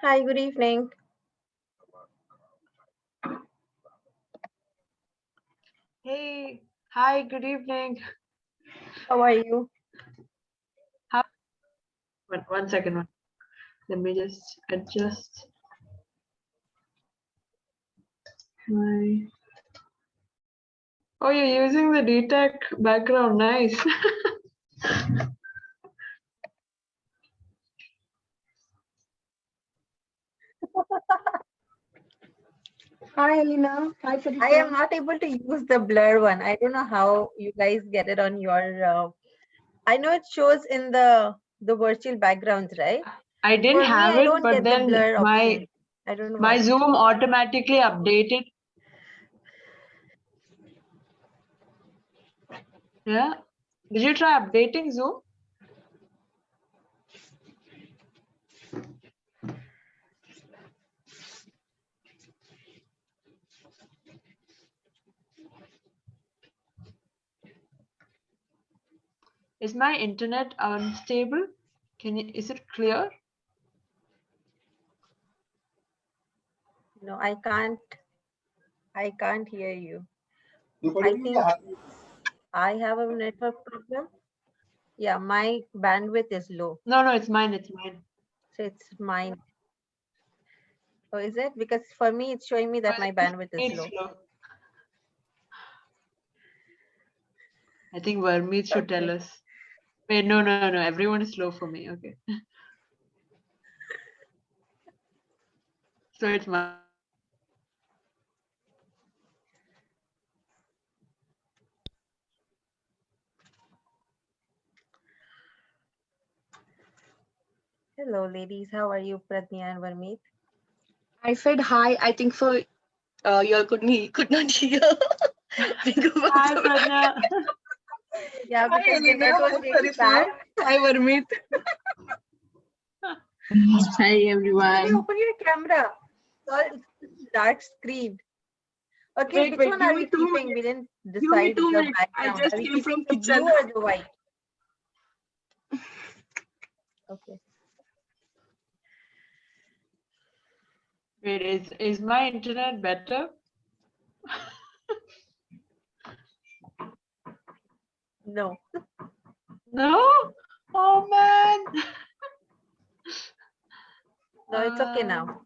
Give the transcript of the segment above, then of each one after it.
Hi, good evening. Hey, hi, good evening. How are you? One second. Let me just adjust my. Oh, you're using the DTech background. Nice. Hi, Alina. Hi, Farisa. I am not able to use the blur one. I don't know how you guys get it on your. I know it shows in the virtual backgrounds, right? I didn't For me, have I it, don't but get the then blur my option. I don't know my why. Zoom automatically updated. Yeah. Did you try updating Zoom? Is my internet unstable? Is it clear? No, I can't hear you. I think I have a network problem. Yeah, my bandwidth is low. No, it's mine. So it's mine. Oh, is it? Because for me, it's showing me that my bandwidth is It's low. slow. I think Vermeet should tell us. Wait, no. Everyone is slow for me. Okay. So it's my. Hello, ladies. How are you, Pratnya and Varmeet? said hi. I think so. You all could not hear. Hi, Pradnya. Yeah, Hi, because the Alina. net was Hi, really Farisa. bad. Hi, Varmeet. Hi, Can everyone. you open your camera? It's dark screen. Okay, Wait, which one give are me we 2 keeping? We minutes. didn't Give me decide 2 the minutes. I background. just Are we came keeping from the blue kitchen. or the white? Okay. Wait, is my internet better? No. No? Oh man. No, it's okay now.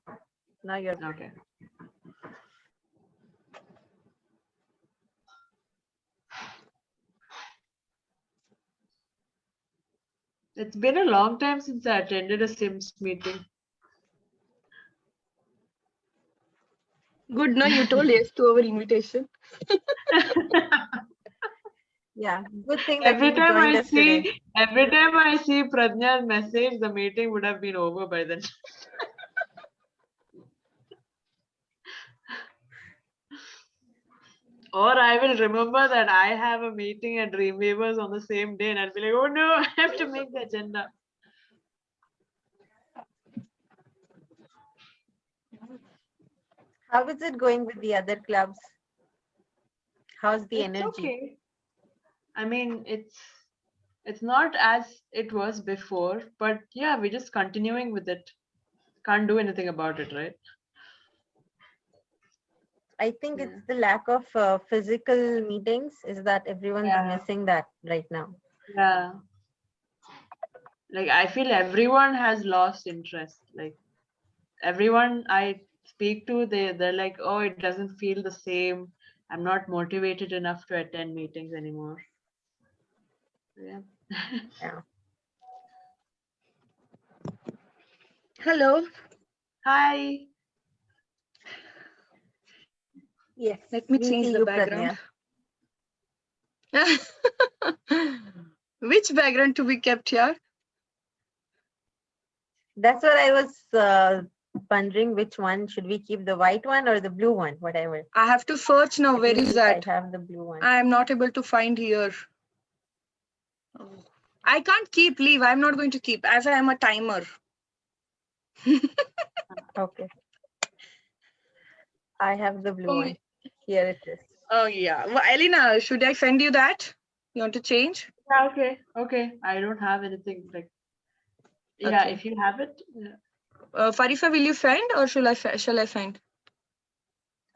Now you're good. Okay. It's been a long time since I attended a Sims meeting. Good, no? You told yes to our invitation. Yeah, good thing that every you time joined I us today. see Pradnya's message, the meeting would have been over by then. Or I will remember that I have a meeting at Dreamweavers on the same day and I'll be like, oh no, I have to make the agenda. How is it going with the other clubs? How's the It's energy? okay. I mean, it's not as it was before, but yeah, we're just continuing with it. Can't do anything about it, right? I think Yeah. it's the lack of physical meetings is that everyone's missing that right now. Yeah. Like I feel everyone has lost interest. Like everyone I speak to, they're like, oh, it doesn't feel the same. I'm not motivated enough to attend meetings anymore. Yeah. Yeah. Hello. Hi. Yes. Let me We change see the you, background. Pradnya. Which background to be kept here? That's what I was wondering. Which one should we keep? The white one or the blue one? Whatever. I have to search now. I Where think is we that? might have the blue one. I am not able to find here. Oh. I can't keep leave. I'm not going to keep as I am a timer. Okay. I have the blue Oh, one. Here it is. oh yeah. Well, Elena, should I send you that? You want to change? Yeah, okay. Okay. I don't have anything like. Yeah, Okay. if you have it. Yeah. Farisa, will you send or shall I send?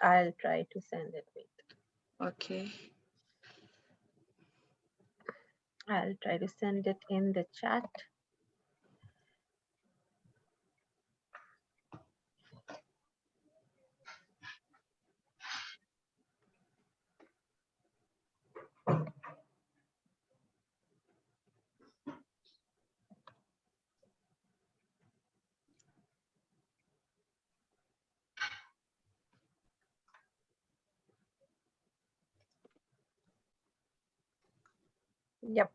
I'll try to send it. Wait. Okay. I'll try to send it in the chat. Yep.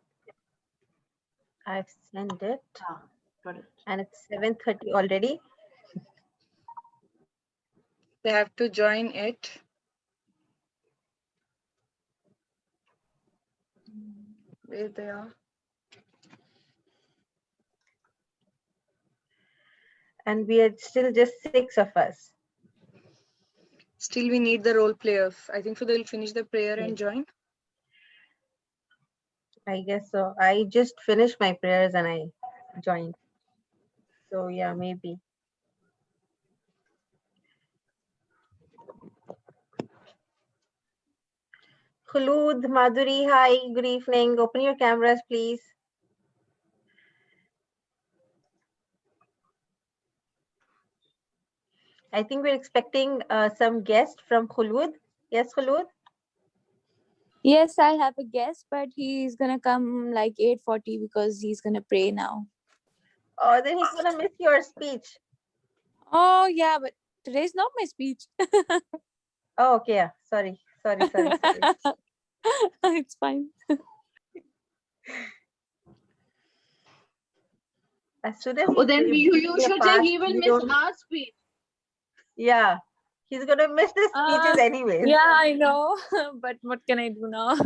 I've sent it. Ah, got it. And it's 7:30 already. They have to join it. Where they are. And we are still just 6 of us. Still, we need the role players. I think so. They'll finish the prayer and Yes. join. I guess so. I just finished my prayers and I joined. So yeah, maybe. Khulud, Madhuri, hi, good evening. Open your cameras, please. I think we're expecting some guest from Khulud. Yes, Khulud? Yes, I have a guest, but he's gonna come like 8:40 because he's gonna pray now. Oh, then he's gonna miss your speech. Oh yeah, but today's not my speech. Oh, okay, yeah. Sorry. It's fine. As soon as Oh, then you should say he will miss our speech. Yeah, he's gonna miss the speeches anyways. Yeah, I know. But what can I do now?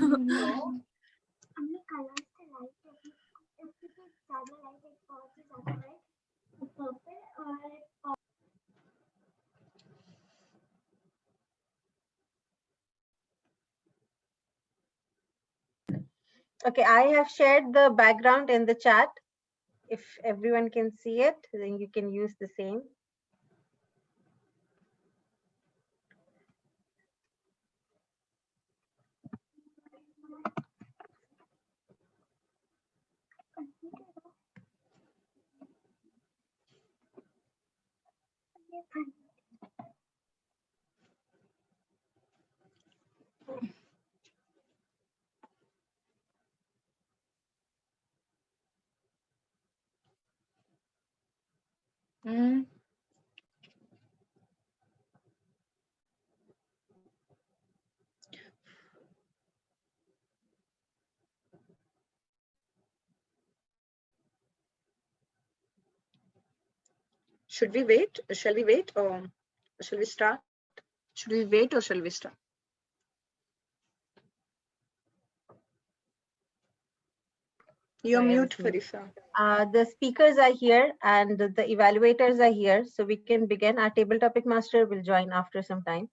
Okay, I have shared the background in the chat. If everyone can see it, then you can use the same. Mm. Should we wait? Shall we wait or shall we start? Should we wait or shall we start? You're mute, Farisa. The speakers are here and the evaluators are here, so we can begin. Our table topic master will join after some time.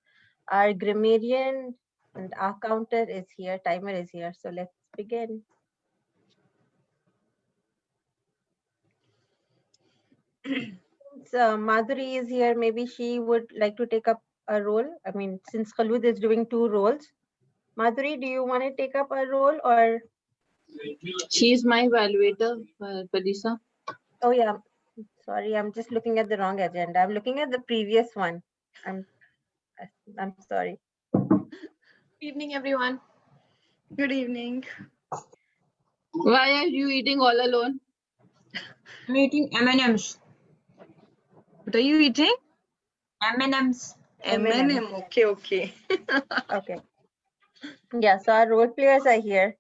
Our grammarian and our counter is here, timer is here, so let's begin. So Madhuri is here, maybe she would like to take up a role. I mean, since Khalud is doing 2 roles. Madhuri, do you want to take up a role or? She is my evaluator, Farisa. Oh yeah, sorry, I'm just looking at the wrong agenda. I'm looking at the previous one. I'm sorry. Evening, everyone. Good evening. Why are you eating all alone? I'm eating M&Ms. What are you eating? M&Ms. M&M. Okay, okay. Okay. Yeah, so our role players are here.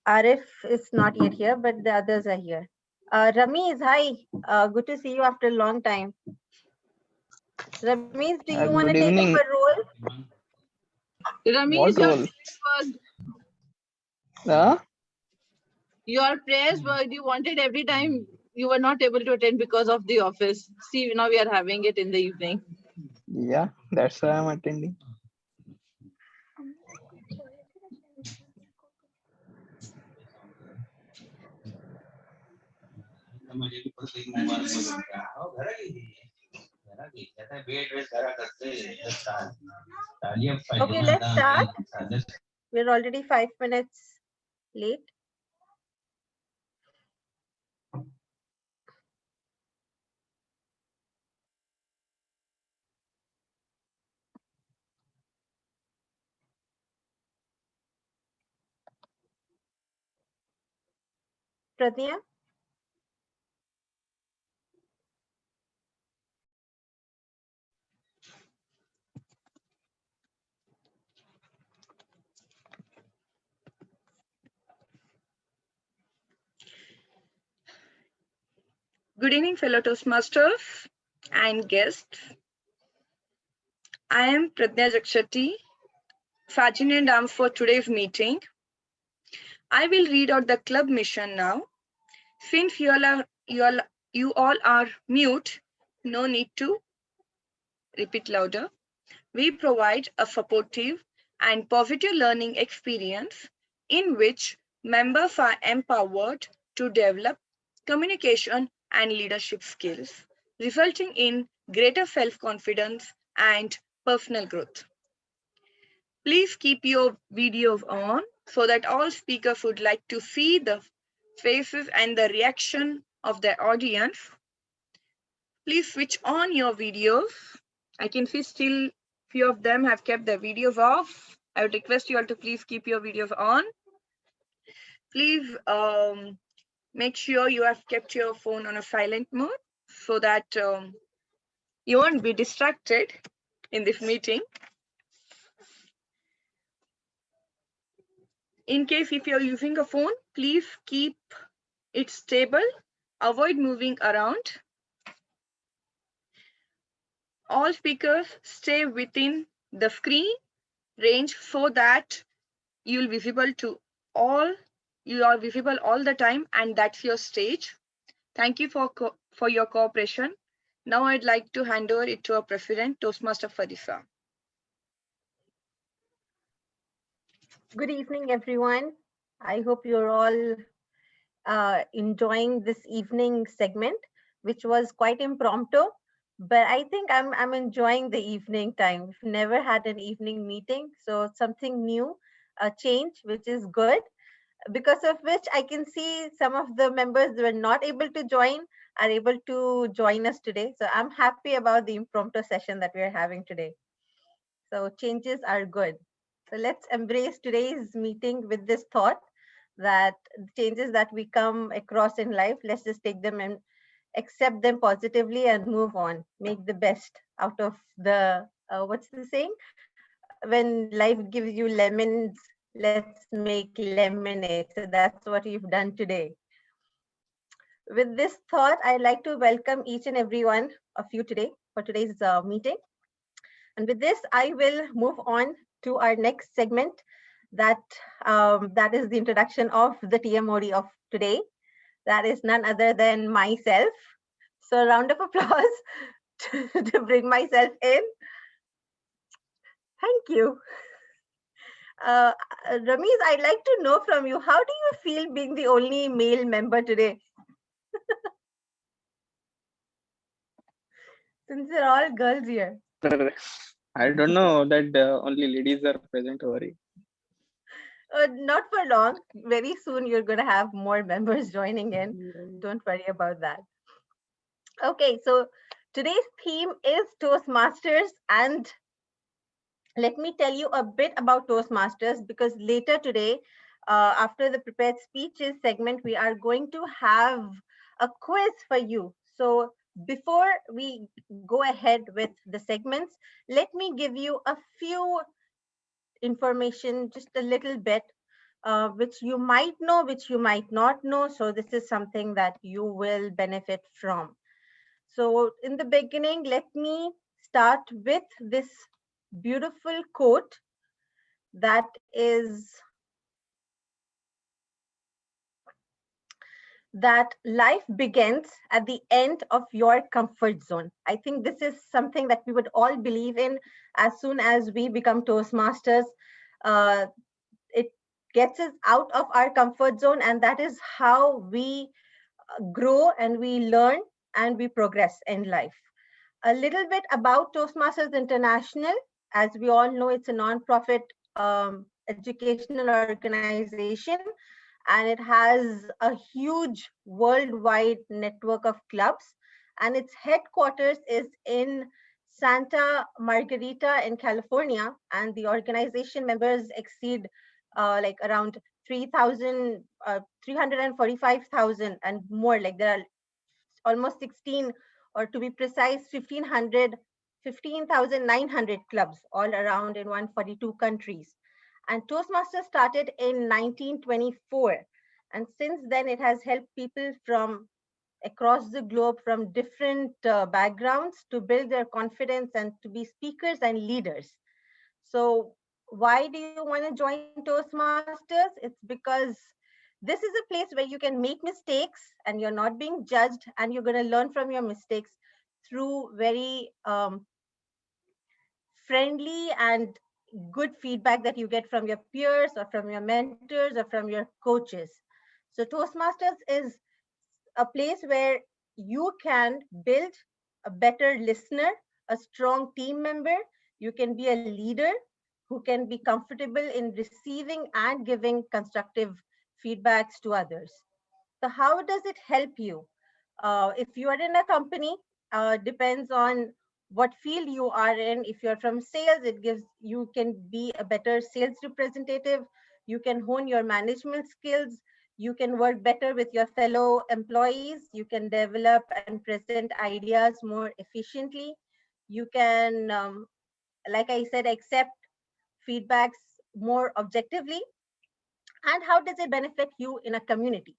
Arif is not yet here, but the others are here. Ramiz, hi. Good to see you after a long time. Ramiz, do you want to Good take up evening. a role? Ramesh, What role? your prayers were you wanted every time you were not able to attend because of the office. See, now we are having it in the evening. Yeah, that's why I'm attending. Okay, let's start. We're already 5 minutes late. Pradnya? Good evening, fellow Toastmasters and guests. I am Pradnya Jakshati, Faculty Dam for today's meeting. I will read out the club mission now. Since you all are mute, no need to repeat louder. We provide a supportive and positive learning experience in which members are empowered to develop communication and leadership skills, resulting in greater self-confidence and personal growth. Please keep your videos on so that all speakers would like to see the faces and the reaction of the audience. Please switch on your videos. I can see still few of them have kept their videos off. I would request you all to please keep your videos on. Please make sure you have kept your phone on a silent mode so that you won't be distracted in this meeting. In case if you're using a phone, please keep it stable. Avoid moving around. All speakers stay within the screen range so that you are visible all the time, and that's your stage. Thank you for your cooperation. Now I'd like to hand over it to our president, Toastmaster Farisa. Good evening, everyone. I hope you're all enjoying this evening segment, which was quite impromptu, but I think I'm enjoying the evening time. We've never had an evening meeting, so something new, a change, which is good, because of which I can see some of the members who were not able to join are able to join us today. So I'm happy about the impromptu session that we're having today. So changes are good. So let's embrace today's meeting with this thought that changes that we come across in life, let's just take them and accept them positively and move on. Make the best out of the, what's the saying? When life gives you lemons, let's make lemonade. So that's what we've done today. With this thought, I'd like to welcome each and every one of you today for today's meeting. And with this, I will move on to our next segment, that is the introduction of the TMOD of today. That is none other than myself. So a round of applause to bring myself in. Thank you. Ramiz, I'd like to know from you, how do you feel being the only male member today? Since they're all girls here. I don't know that only ladies are present over here. Not for long. Very soon you're going to have more members joining in. Don't worry about that. Okay, so today's theme is Toastmasters and let me tell you a bit about Toastmasters, because later today, after the prepared speeches segment, we are going to have a quiz for you. So before we go ahead with the segments, let me give you a few information, just a little bit, which you might know, which you might not know. So this is something that you will benefit from. So in the beginning, let me start with this beautiful quote that is that life begins at the end of your comfort zone. I think this is something that we would all believe in as soon as we become Toastmasters. Uh, it gets us out of our comfort zone, and that is how we grow and we learn and we progress in life. A little bit about Toastmasters International. As we all know, it's a non-profit educational organization, and it has a huge worldwide network of clubs. And its headquarters is in Santa Margarita in California, and the organization members exceed like around 3,000, 345,000 and more. Like there are almost 16, or to be precise, 15,900 clubs all around in 142 countries. And Toastmasters started in 1924. And since then, it has helped people from across the globe from different backgrounds to build their confidence and to be speakers and leaders. So why do you want to join Toastmasters? It's because this is a place where you can make mistakes and you're not being judged, and you're going to learn from your mistakes through very friendly and good feedback that you get from your peers or from your mentors or from your coaches. So Toastmasters is a place where you can build a better listener, a strong team member. You can be a leader who can be comfortable in receiving and giving constructive feedbacks to others. So how does it help you? If you are in a company, depends on what field you are in. If you're from sales, it gives you can be a better sales representative. You can hone your management skills. You can work better with your fellow employees. You can develop and present ideas more efficiently. You can, like I said, accept feedbacks more objectively. And how does it benefit you in a community?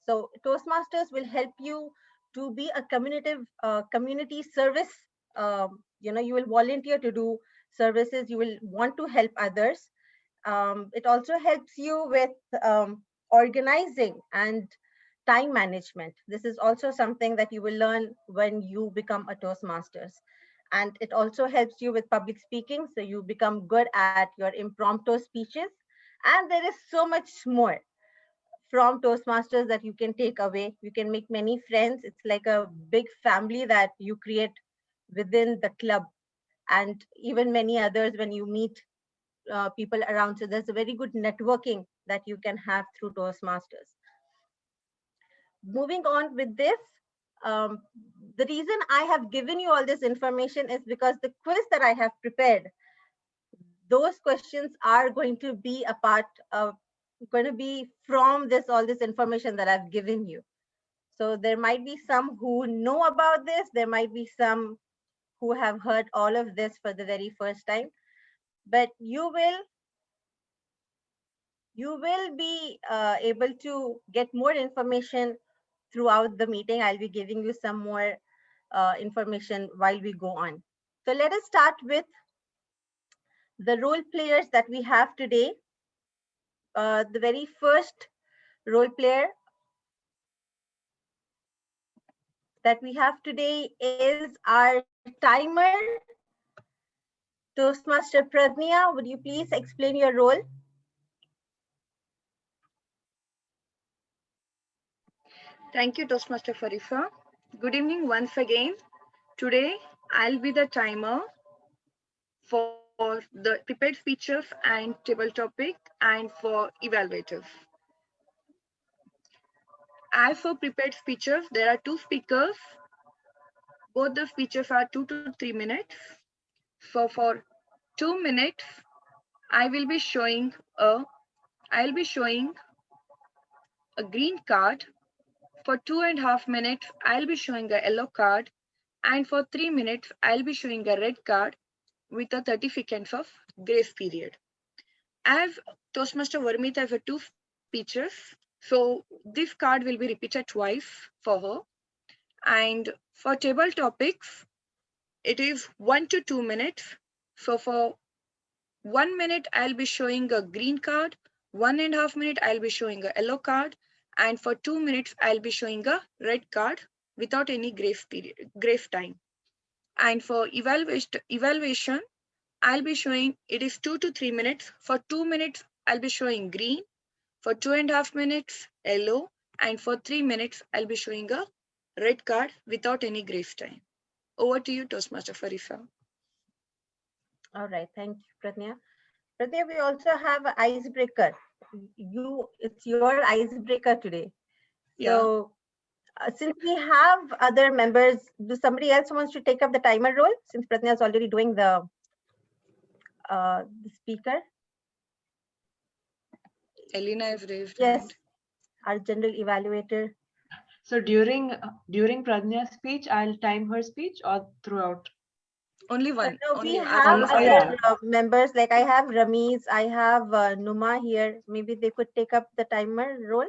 So Toastmasters will help you to be a community service. You will volunteer to do services. You will want to help others. It also helps you with organizing and time management. This is also something that you will learn when you become a Toastmasters. And it also helps you with public speaking, so you become good at your impromptu speeches. And there is so much more from Toastmasters that you can take away. You can make many friends. It's like a big family that you create within the club, and even many others when you meet people around. So there's a very good networking that you can have through Toastmasters. Moving on with this, um, the reason I have given you all this information is because the quiz that I have prepared, those questions are going to be a part of, going to be from this, all this information that I've given you. So there might be some who know about this. There might be some who have heard all of this for the very first time, but you will be able to get more information throughout the meeting. I'll be giving you some more information while we go on. So let us start with the role players that we have today. The very first role player that we have today is our timer, Toastmaster Pradnya. Would you please explain your role? Thank you, Toastmaster Farisa. Good evening once again. Today, I'll be the timer for the prepared speeches and table topic and for evaluative. As for prepared speeches, there are two speakers. Both the speeches are 2 to 3 minutes. So for 2 minutes, I'll be showing a green card. For 2.5 minutes, I'll be showing a yellow card. And for 3 minutes, I'll be showing a red card with a 30 seconds of grace period. As Toastmaster Varmeet has 2 speeches, so this card will be repeated twice for her. And for table topics, it is 1 to 2 minutes. So for 1 minute, I'll be showing a green card. 1.5 minutes, I'll be showing a yellow card. And for 2 minutes, I'll be showing a red card without any grace time. And for evaluation, I'll be showing it is 2 to 3 minutes. For 2 minutes, I'll be showing green. For 2.5 minutes, yellow. And for 3 minutes, I'll be showing a red card without any grace time. Over to you, Toastmaster Farisa. All right, thank you, Pratnya. Pratnya, we also have an icebreaker. It's your icebreaker today. So since we have other members, do somebody else wants to take up the timer role since Pratnya is already doing the speaker? Elena has raised Yes, hand. our general evaluator. So during Pradnya's speech, I'll time her speech or throughout? Only one. No, we only have one. other members, like I have Ramiz, I have Numa here. Maybe they could take up the timer role.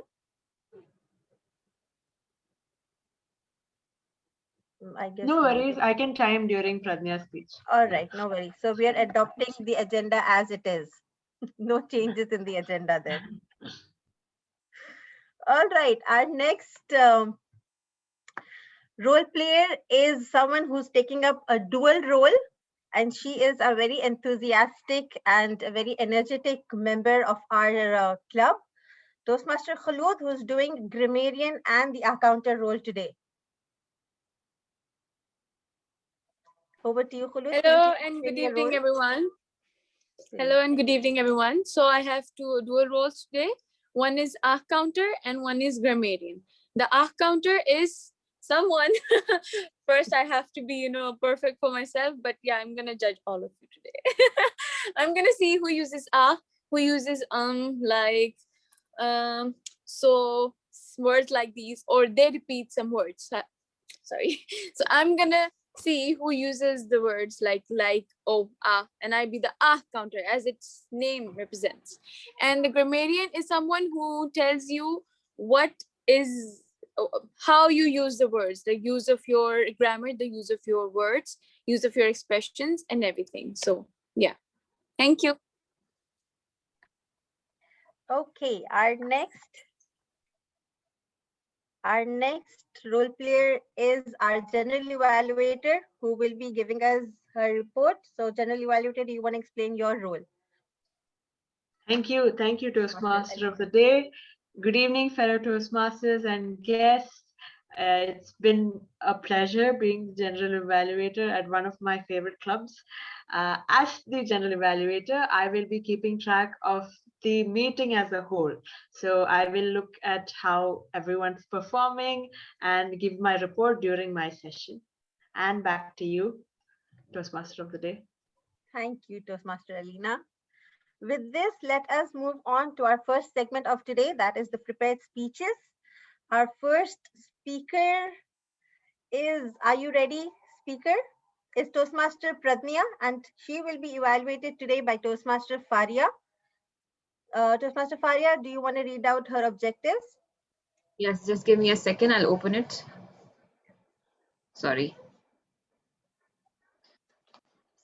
I guess. No worries, I can time during Pradnya's speech. All right, no worries. So we are adopting the agenda as it is. No changes in the agenda then. All right, our next role player is someone who's taking up a dual role, and she is a very enthusiastic and a very energetic member of our club, Toastmaster Khulud, who's doing grammarian and the accountant role today. Over to you, Khulud. Hello and good evening, everyone. Hello and good evening, everyone. So I have two dual roles today. One is counter and one is grammarian. The counter is someone. First, I have to be, perfect for myself. But yeah, I'm gonna judge all of you today. I'm gonna see who uses who uses so words like these, or they repeat some words. Sorry. So I'm gonna see who uses the words like, oh, and I be the counter as its name represents. And the grammarian is someone who tells you what is, how you use the words, the use of your grammar, the use of your words, use of your expressions and everything. So yeah, thank you. Okay, our next role player is our general evaluator who will be giving us her report. So general evaluator, do you want to explain your role? Thank you, Toastmaster of the day. Good evening, fellow Toastmasters and guests. It's been a pleasure being the general evaluator at one of my favorite clubs. As the general evaluator, I will be keeping track of the meeting as a whole. So I will look at how everyone's performing and give my report during my session. And back to you, Toastmaster of the day. Thank you, Toastmaster Alina. With this, let us move on to our first segment of today, that is the prepared speeches. Our first speaker is, are you ready, speaker? Is Toastmaster Pradnya, and she will be evaluated today by Toastmaster Faria. Toastmaster Faria, do you want to read out her objectives? Yes, just give me a second. I'll open it. Sorry.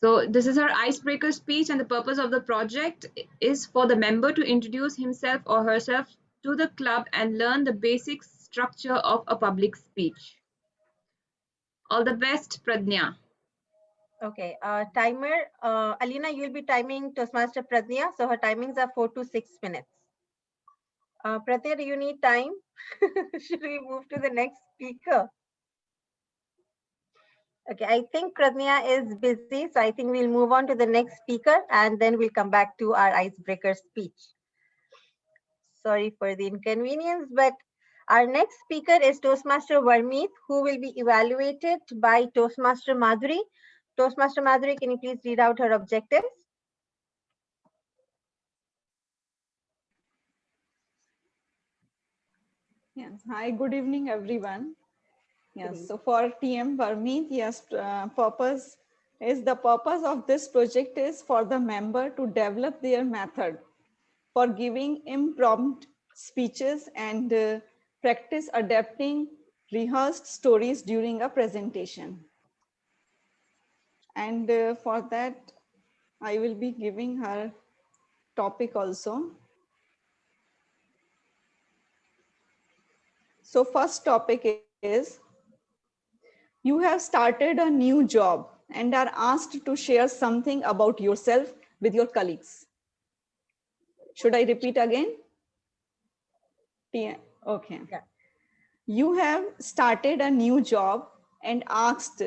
So this is her icebreaker speech, and the purpose of the project is for the member to introduce himself or herself to the club and learn the basic structure of a public speech. All the best, Pradnya. Okay, timer. Alina, you'll be timing Toastmaster Pradnya, so her timings are 4 to 6 minutes. Pradnya, do you need time? Should we move to the next speaker? Okay, I think Pradnya is busy, so I think we'll move on to the next speaker and then we'll come back to our icebreaker speech. Sorry for the inconvenience, but our next speaker is Toastmaster Varmeet, who will be evaluated by Toastmaster Madhuri. Toastmaster Madhuri, can you please read out her objectives? Hi, good evening, everyone. Yes, so for TM Burmeet, yes, the purpose of this project is for the member to develop their method for giving impromptu speeches and practice adapting rehearsed stories during a presentation. And for that, I will be giving her topic also. So first topic is, you have started a new job and are asked to share something about yourself with your colleagues. Should I repeat again? Okay. Yeah. You have started a new job and asked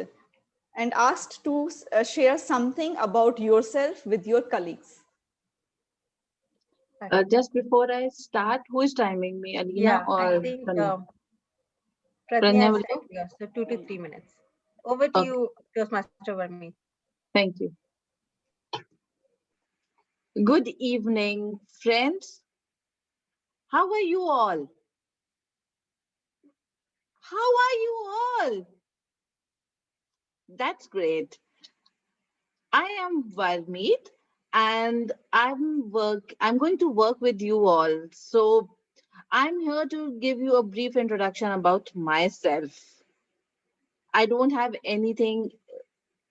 to share something about yourself with your colleagues. Just before I start, who is timing me, Alina Yeah, or I think Pranya? Pranya Pranya has will time go? for yours, so 2 to 3 minutes. Over to Okay, you, Toastmaster Varmi. thank you. Good evening, friends. How are you all? How are you all? That's great. I am Varmeet and I'm going to work with you all. So I'm here to give you a brief introduction about myself. I don't have anything,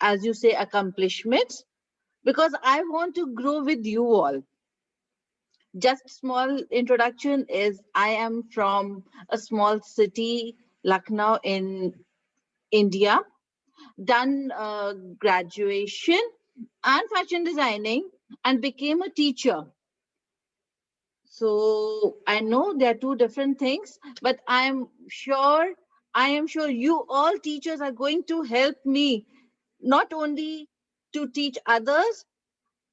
as you say, accomplishments because I want to grow with you all. Just small introduction is I am from a small city, Lucknow in India, done graduation and fashion designing and became a teacher. So I know there are two different things, but I am sure you all teachers are going to help me not only to teach others,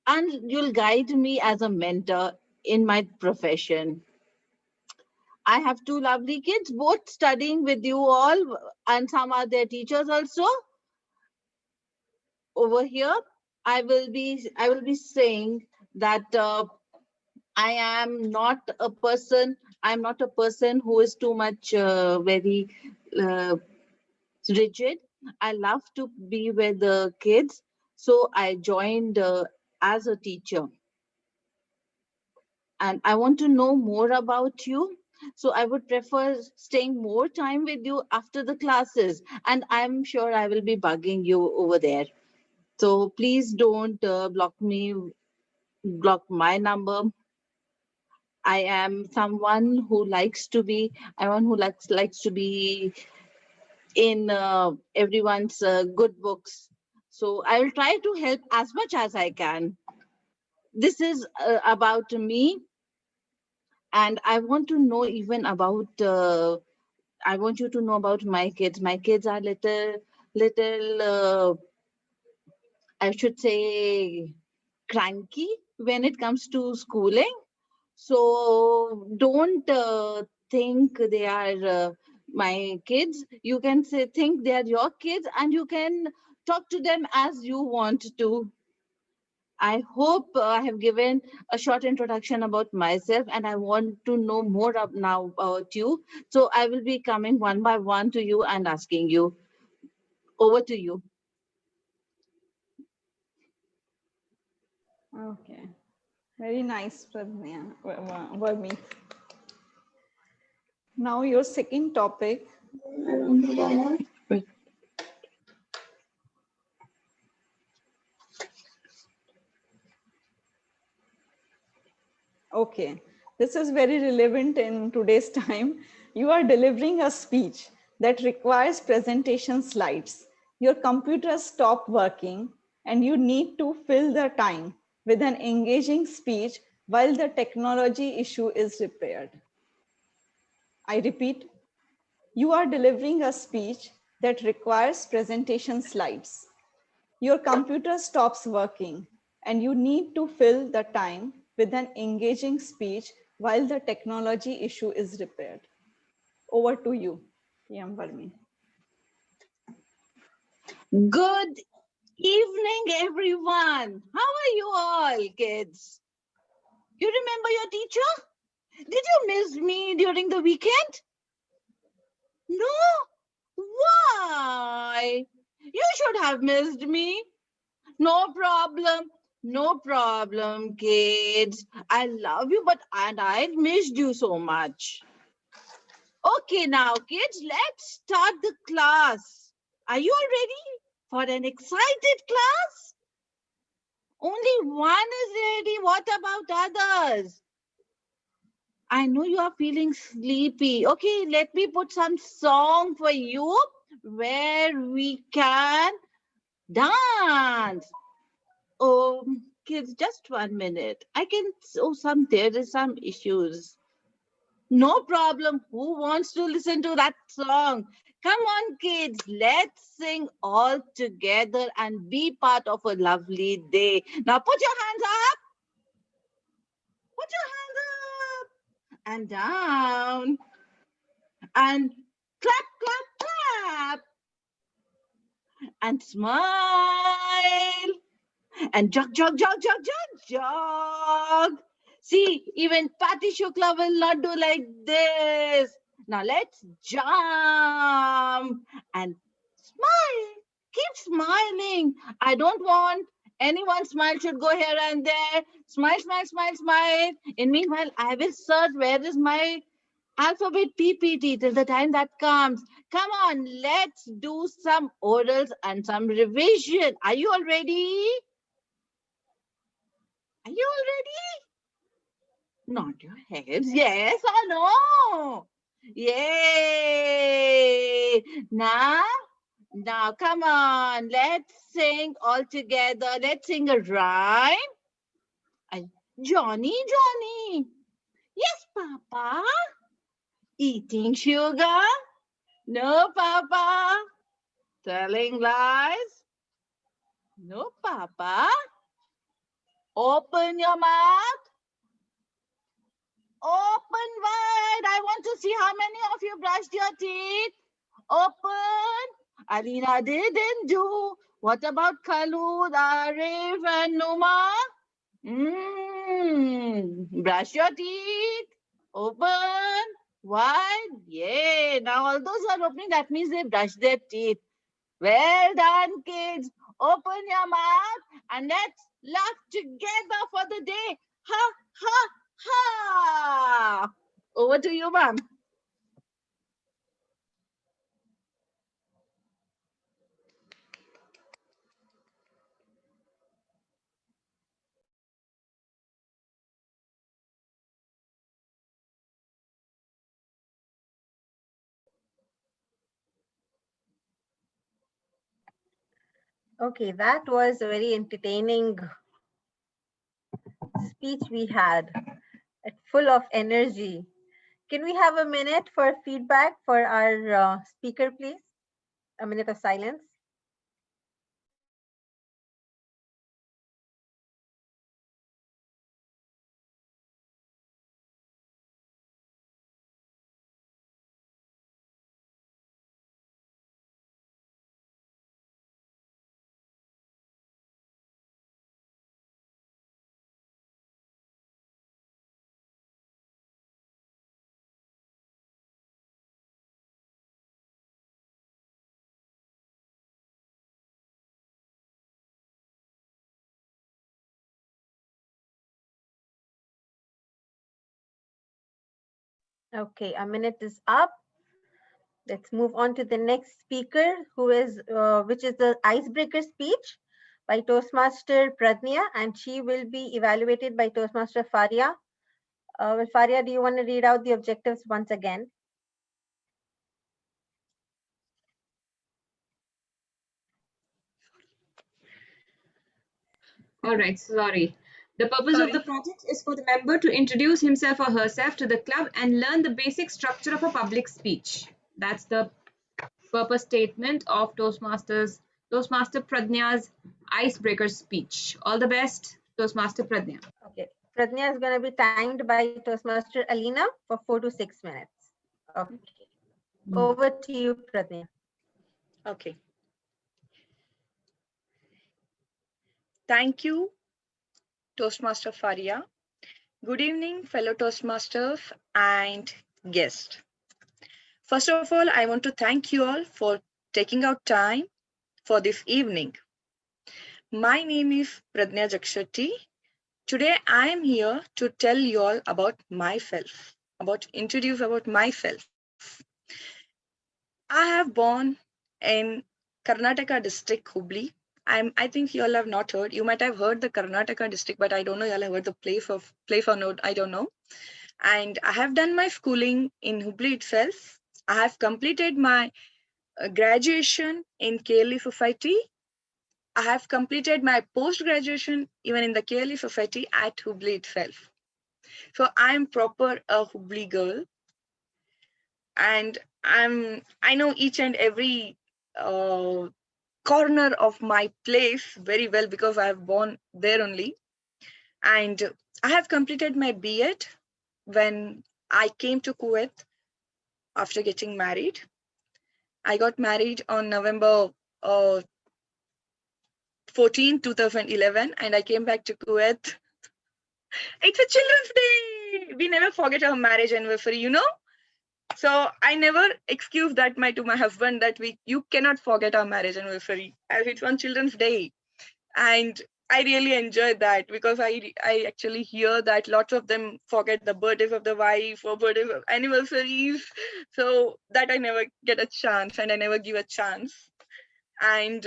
and you'll guide me as a mentor in my profession. I have two lovely kids, both studying with you all, and some are their teachers also. Over here, I will be saying that I am not a person. I'm not a person who is too much very uh, rigid. I love to be with the kids, so I joined as a teacher, and I want to know more about you. So I would prefer staying more time with you after the classes, and I'm sure I will be bugging you over there. So please don't block my number. I am someone who likes to be, I one who likes to be in everyone's good books. So I will try to help as much as I can. This is about me, and I want to know even about. I want you to know about my kids. My kids are little. I should say cranky when it comes to schooling. So don't think they are my kids. You can think they are your kids, and you can talk to them as you want to. I hope I have given a short introduction about myself, and I want to know more now about you. So I will be coming one by one to you and asking you. Over to you. Okay. Very nice, Varmeet. Now your second topic. Okay, this is very relevant in today's time. You are delivering a speech that requires presentation slides. Your computer stopped working and you need to fill the time with an engaging speech while the technology issue is repaired. I repeat, you are delivering a speech that requires presentation slides. Your computer stops working and you need to fill the time with an engaging speech while the technology issue is repaired. Over to you, TM Varmi. Good evening, everyone. How are you all, kids? You remember your teacher? Did you miss me during the weekend? No? Why? You should have missed me. No problem. No problem, kids. I love you, and I missed you so much. Okay, now, kids, let's start the class. Are you all ready for an excited class? Only one is ready. What about others? I know you are feeling sleepy. Okay, let me put some song for you where we can dance. Oh, kids, just 1 minute. There is some issues. No problem. Who wants to listen to that song? Come on, kids. Let's sing all together and be part of a lovely day. Now put your hands up. Put your hands up and down. And clap, clap, clap. And smile. And jog, jog, jog, jog, jog, jog. See, even Patty Shukla will not do like this. Now let's jump and smile. Keep smiling. I don't want anyone's smile should go here and there. Smile, smile, smile, smile. In meanwhile, I will search where is my alphabet PPT till the time that comes. Come on, let's do some orals and some revision. Are you all ready? Are you all ready? Nod your heads. Yes or no? Yay! Now, come on. Let's sing all together. Let's sing a rhyme. Johnny, Johnny. Yes, Papa. Eating sugar? No, Papa. Telling lies? No, Papa. Open your mouth. Open wide. I want to see how many of you brushed your teeth. Open. Alina didn't do. What about Khalud, Arif, and Numa? Brush your teeth. Open. Wide. Yay. Now all those are opening. That means they brushed their teeth. Well done, kids. Open your mouth and let's laugh together for the day. Ha, ha, ha. Over to you, ma'am. Okay, that was a very entertaining speech we had, full of energy. Can we have a minute for feedback for our speaker, please? A minute of silence. Okay, a minute is up. Let's move on to the next speaker, which is the icebreaker speech by Toastmaster Pradnya, and she will be evaluated by Toastmaster Faria. Faria, do you want to read out the objectives once again? All right, sorry. The purpose of the project is for the member to introduce himself or herself to the club and learn the basic structure of a public speech. That's the purpose statement of Toastmaster Pradnya's icebreaker speech. All the best, Toastmaster Pradnya. Okay, Pradnya is going to be timed by Toastmaster Alina for 4 to 6 minutes. Okay, over to you, Pradnya. Okay. Thank you, Toastmaster Faria. Good evening, fellow Toastmasters and guests. First of all, I want to thank you all for taking out time for this evening. My name is Pradnya Jakshati. Today, I am here to tell you all about myself, introduce about myself. I have born in Karnataka district, Hubli. I think you all have not heard. You might have heard the Karnataka district, but I don't know you all have heard the place or not. I don't know. And I have done my schooling in Hubli itself. I have completed my graduation in KLE Society. I have completed my post-graduation even in the KLE Society at Hubli itself. So I'm proper a Hubli girl, and I know each and every corner of my place very well because I have born there only. And I have completed my B.Ed when I came to Kuwait after getting married. I got married on November 14, 2011, and I came back to Kuwait. It's a Children's Day. We never forget our marriage anniversary, you know? So I never excuse that to my husband that you cannot forget our marriage anniversary as it's on Children's Day. And I really enjoyed that because I actually hear that lots of them forget the birthdays of the wife or birthdays of anniversaries. So that I never get a chance and I never give a chance. And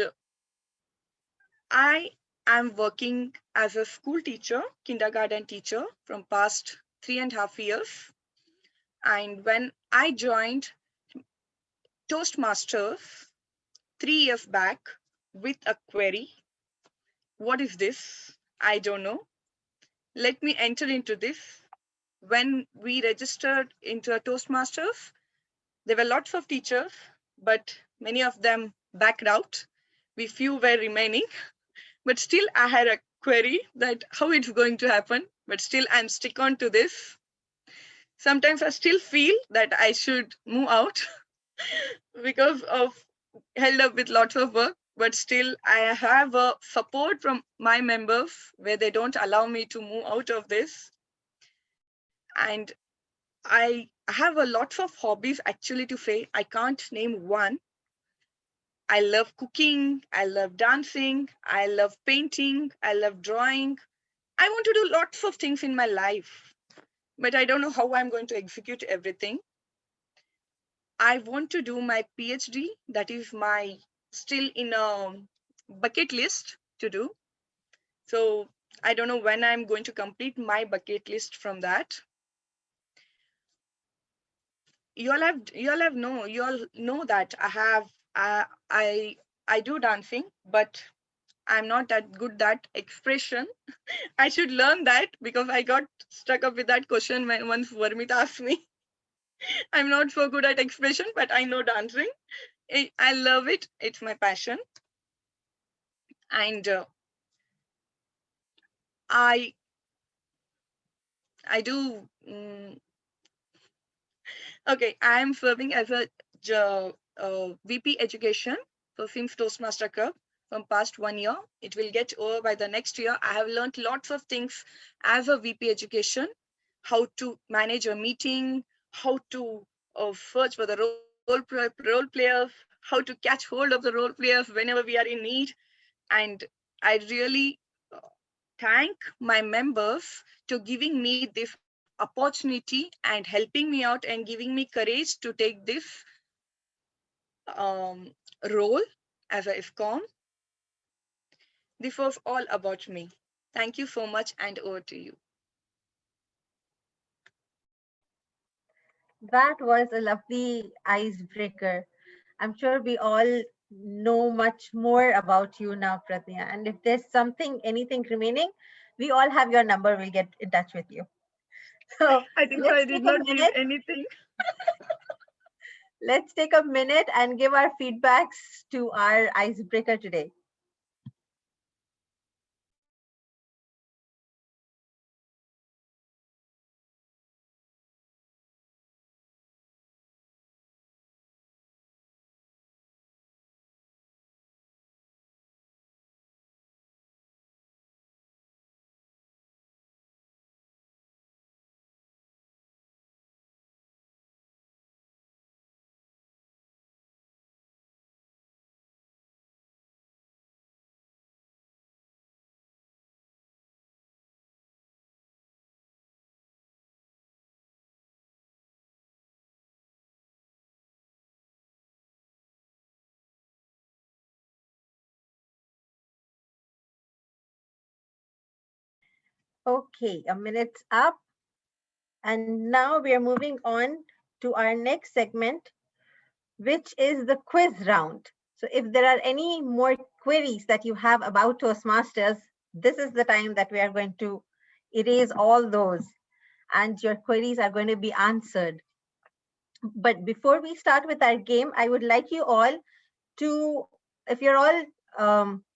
I am working as a school teacher, kindergarten teacher from past 3.5 years. And when I joined Toastmasters 3 years back with a query, what is this? I don't know. Let me enter into this. When we registered into a Toastmasters, there were lots of teachers, but many of them backed out. We few were remaining, but still I had a query that how it's going to happen, but still I'm stick on to this. Sometimes I still feel that I should move out because of held up with lots of work, but still I have a support from my members where they don't allow me to move out of this. And I have a lot of hobbies actually to say. I can't name one. I love cooking, I love dancing, I love painting, I love drawing. I want to do lots of things in my life, but I don't know how I'm going to execute everything. I want to do my PhD. That is my still in a bucket list to do. So I don't know when I'm going to complete my bucket list from that. You all know that I do dancing, but I'm not that good that expression. I should learn that because I got stuck up with that question when once Varmit asked me. I'm not so good at expression, but I know dancing. I love it. It's my passion. And I do. Okay, I am serving as a VP Education for Films Toastmaster Cup from past 1 year. It will get over by the next year. I have learned lots of things as a VP Education, how to manage a meeting, how to search for the role players, how to catch hold of the role players whenever we are in need. And I really thank my members to giving me this opportunity and helping me out and giving me courage to take this role as a IFCOM. This was all about me. Thank you so much, and over to you. That was a lovely icebreaker. I'm sure we all know much more about you now, Pratnya. And if there's anything remaining, we all have your number. We'll get in touch with you. So I think I did not give anything. Let's take a minute and give our feedbacks to our icebreaker today. Okay, a minute's up. And now we are moving on to our next segment, which is the quiz round. So if there are any more queries that you have about Toastmasters, this is the time that we are going to erase all those and your queries are going to be answered. But before we start with our game, I would like you all to, if you're all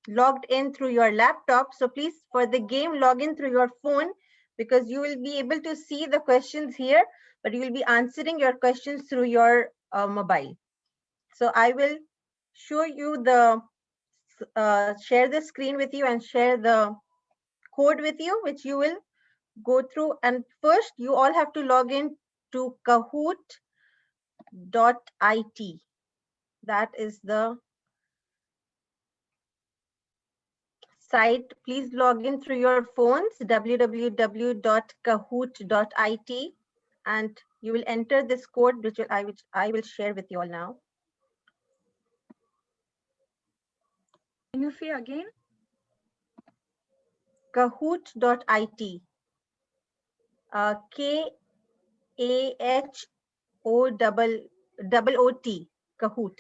logged in through your laptop, so please for the game log in through your phone, because you will be able to see the questions here, but you will be answering your questions through your mobile. So I will show you the share the screen with you and share the code with you, which you will go through. And first you all have to log in to kahoot.it. That is the site. Please log in through your phones, www.kahoot.it, and you will enter this code, which I will share with you all now. Can you say again? Kahoot.it. KAHOOT. Kahoot.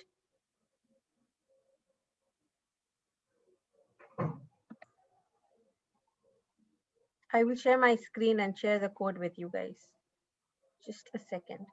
I will share my screen and share the code with you guys. Just a second.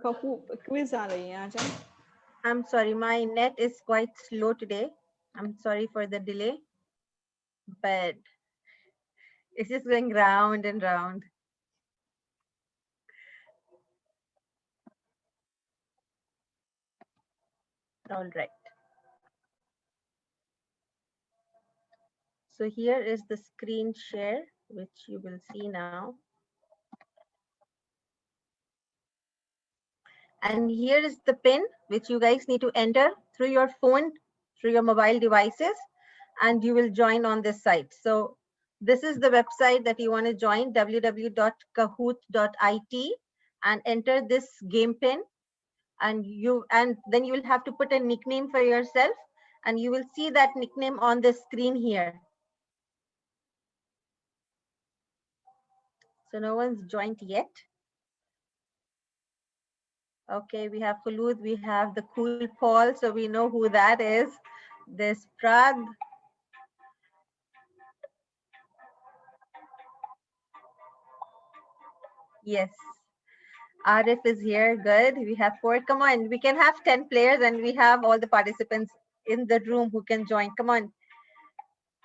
Quiz आ रही है आजा. I'm sorry, my net is quite slow today. I'm sorry for the delay, but it's just going round and round. All right. So here is the screen share, which you will see now. And here is the pin, which you guys need to enter through your phone, through your mobile devices, and you will join on this site. So this is the website that you want to join, www.kahoot.it, and enter this game pin. And then you will have to put a nickname for yourself, and you will see that nickname on the screen here. So no one's joined yet. Okay, we have Khulud, we have the cool Paul, so we know who that is. There's Prad. Yes. Arif is here, good. We have 4, come on, we can have 10 players and we have all the participants in the room who can join, come on.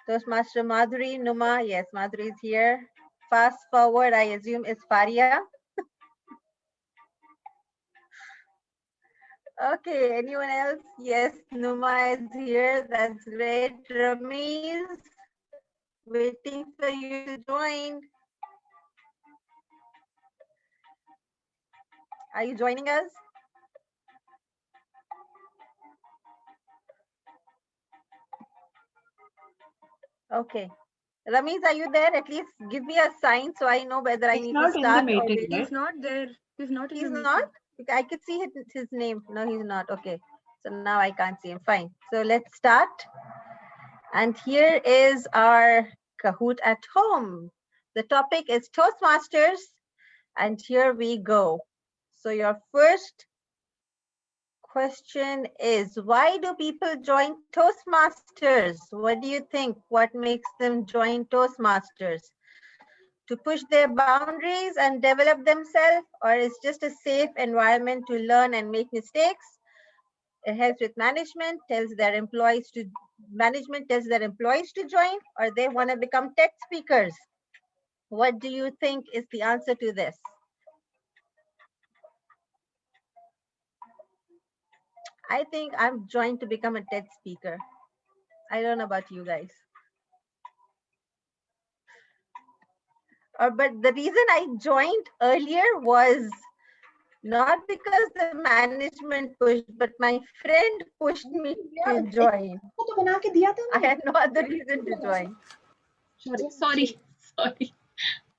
Toastmaster Madhuri, Numa, yes, Madhuri is here. Fast forward, I assume is Faria. Okay, anyone else? Yes, Numa is here. That's great. Ramiz, waiting for you to join. Are you joining us? Okay. Ramiz, are you there? At least give me a sign so I know whether I He's need to not in the start or meeting wait. yet. He's not there. He's not in He's the not? meeting. I could see his name. No, he's not. Okay. So now I can't see him. Fine. So let's start. And here is our Kahoot at home. The topic is Toastmasters. And here we go. So your first question is, why do people join Toastmasters? What do you think? What makes them join Toastmasters? To push their boundaries and develop themselves, or is just a safe environment to learn and make mistakes? It helps with management, management tells their employees to join, or they want to become tech speakers. What do you think is the answer to this? I think I'm joined to become a TED speaker. I don't know about you guys. But the reason I joined earlier was Not because the management pushed, but my friend pushed me to join. I had no other reason to join. Sorry.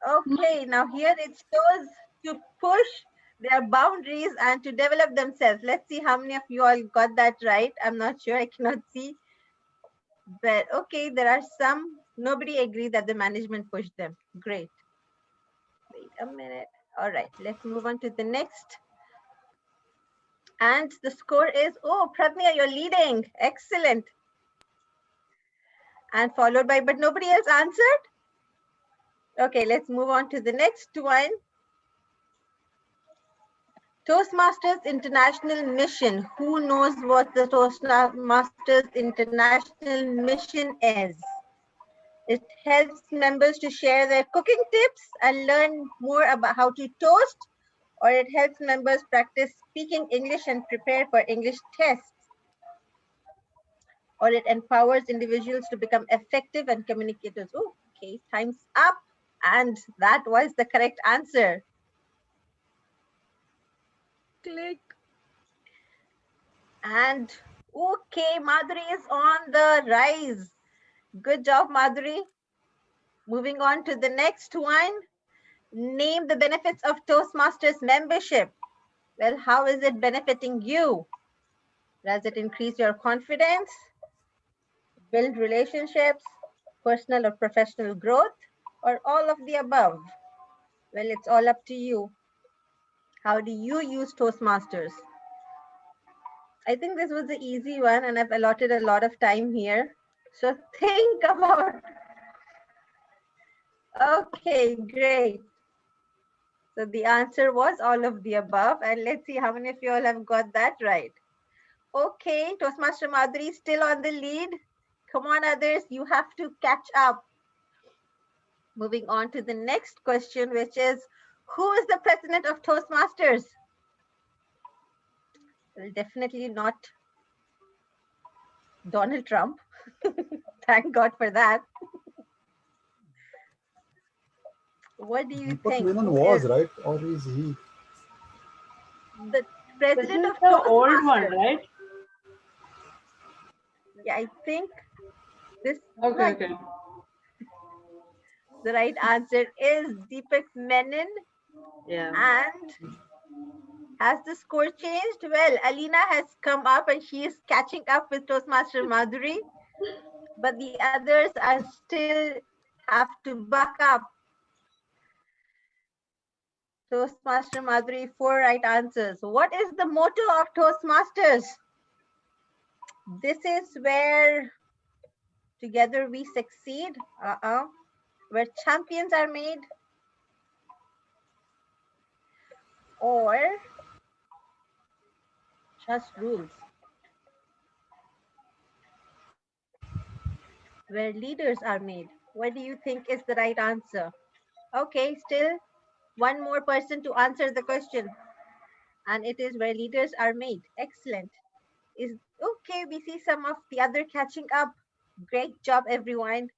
Okay, now here it shows to push their boundaries and to develop themselves. Let's see how many of you all got that right. I'm not sure, I cannot see. But okay, there are some. Nobody agreed that the management pushed them. Great. Wait a minute. All right, let's move on to the next. And the score is, oh, Pratnya, you're leading. Excellent. And followed by, but nobody else answered? Okay, let's move on to the next one. Toastmasters International Mission. Who knows what the Toastmasters International Mission is? It helps members to share their cooking tips and learn more about how to toast, or it helps members practice speaking English and prepare for English tests, or it empowers individuals to become effective and communicators. Oh, okay, time's up. And that was the correct answer. Click. And okay, Madhuri is on the rise. Good job, Madhuri. Moving on to the next one. Name the benefits of Toastmasters membership. Well, how is it benefiting you? Does it increase your confidence, build relationships, personal or professional growth, or all of the above? Well, it's all up to you. How do you use Toastmasters? I think this was the easy one, and I've allotted a lot of time here. So think about. Okay, great. So the answer was all of the above, and let's see how many of you all have got that right. Okay, Toastmaster Madhuri is still on the lead. Come on, others, you have to catch up. Moving on to the next question, which is, who is the president of Toastmasters? Well, definitely not Donald Trump. Thank God for that. What do you Deepak think? Menon Who was, is right? Or is he? the This president is of the old one, Toastmasters? right? Yeah, I think this. Okay, okay. The right answer is Deepak Menon. Yeah. And has the score changed? Well, Alina has come up and she is catching up with Toastmaster Madhuri, but the others are still have to buck up. Toastmaster Madhuri, 4 right answers. What is the motto of Toastmasters? This is where together we succeed. Where champions are made. Or just rules. Where leaders are made. What do you think is the right answer? Okay, still one more person to answer the question. And it is where leaders are made. Excellent. Is okay, we see some of the other catching up. Great job, everyone.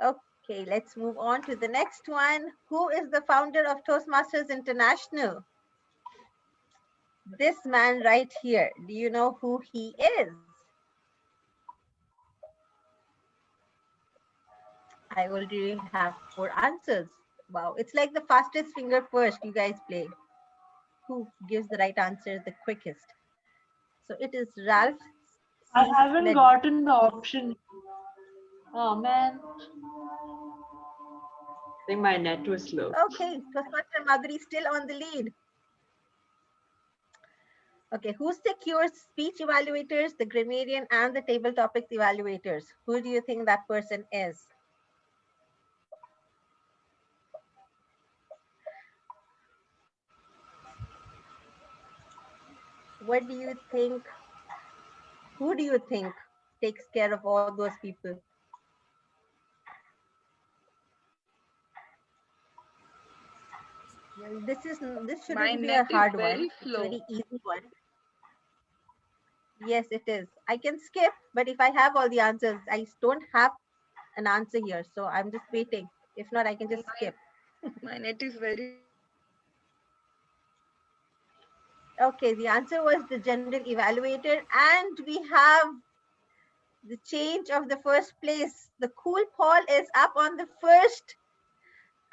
Okay, let's move on to the next one. Who is the founder of Toastmasters International? This man right here. Do you know who he is? I already have 4 answers. Wow, it's like the fastest finger first you guys play. Who gives the right answer the quickest? So it is Ralph. I haven't gotten the option. Oh man. I think my net was slow. Okay, Toastmaster Madhuri still on the lead. Okay, who secures speech evaluators, the grammarian, and the table topics evaluators? Who do you think that person is? What do you think? Who do you think takes care of all those people? Well, this shouldn't be a hard one. It's a very easy one. Yes, it is. I can skip, but if I have all the answers, I don't have an answer here. So I'm just waiting. If not, I can just skip. My net is very Okay, the answer was the general evaluator, and we have the change of the first place. The cool Paul is up on the first,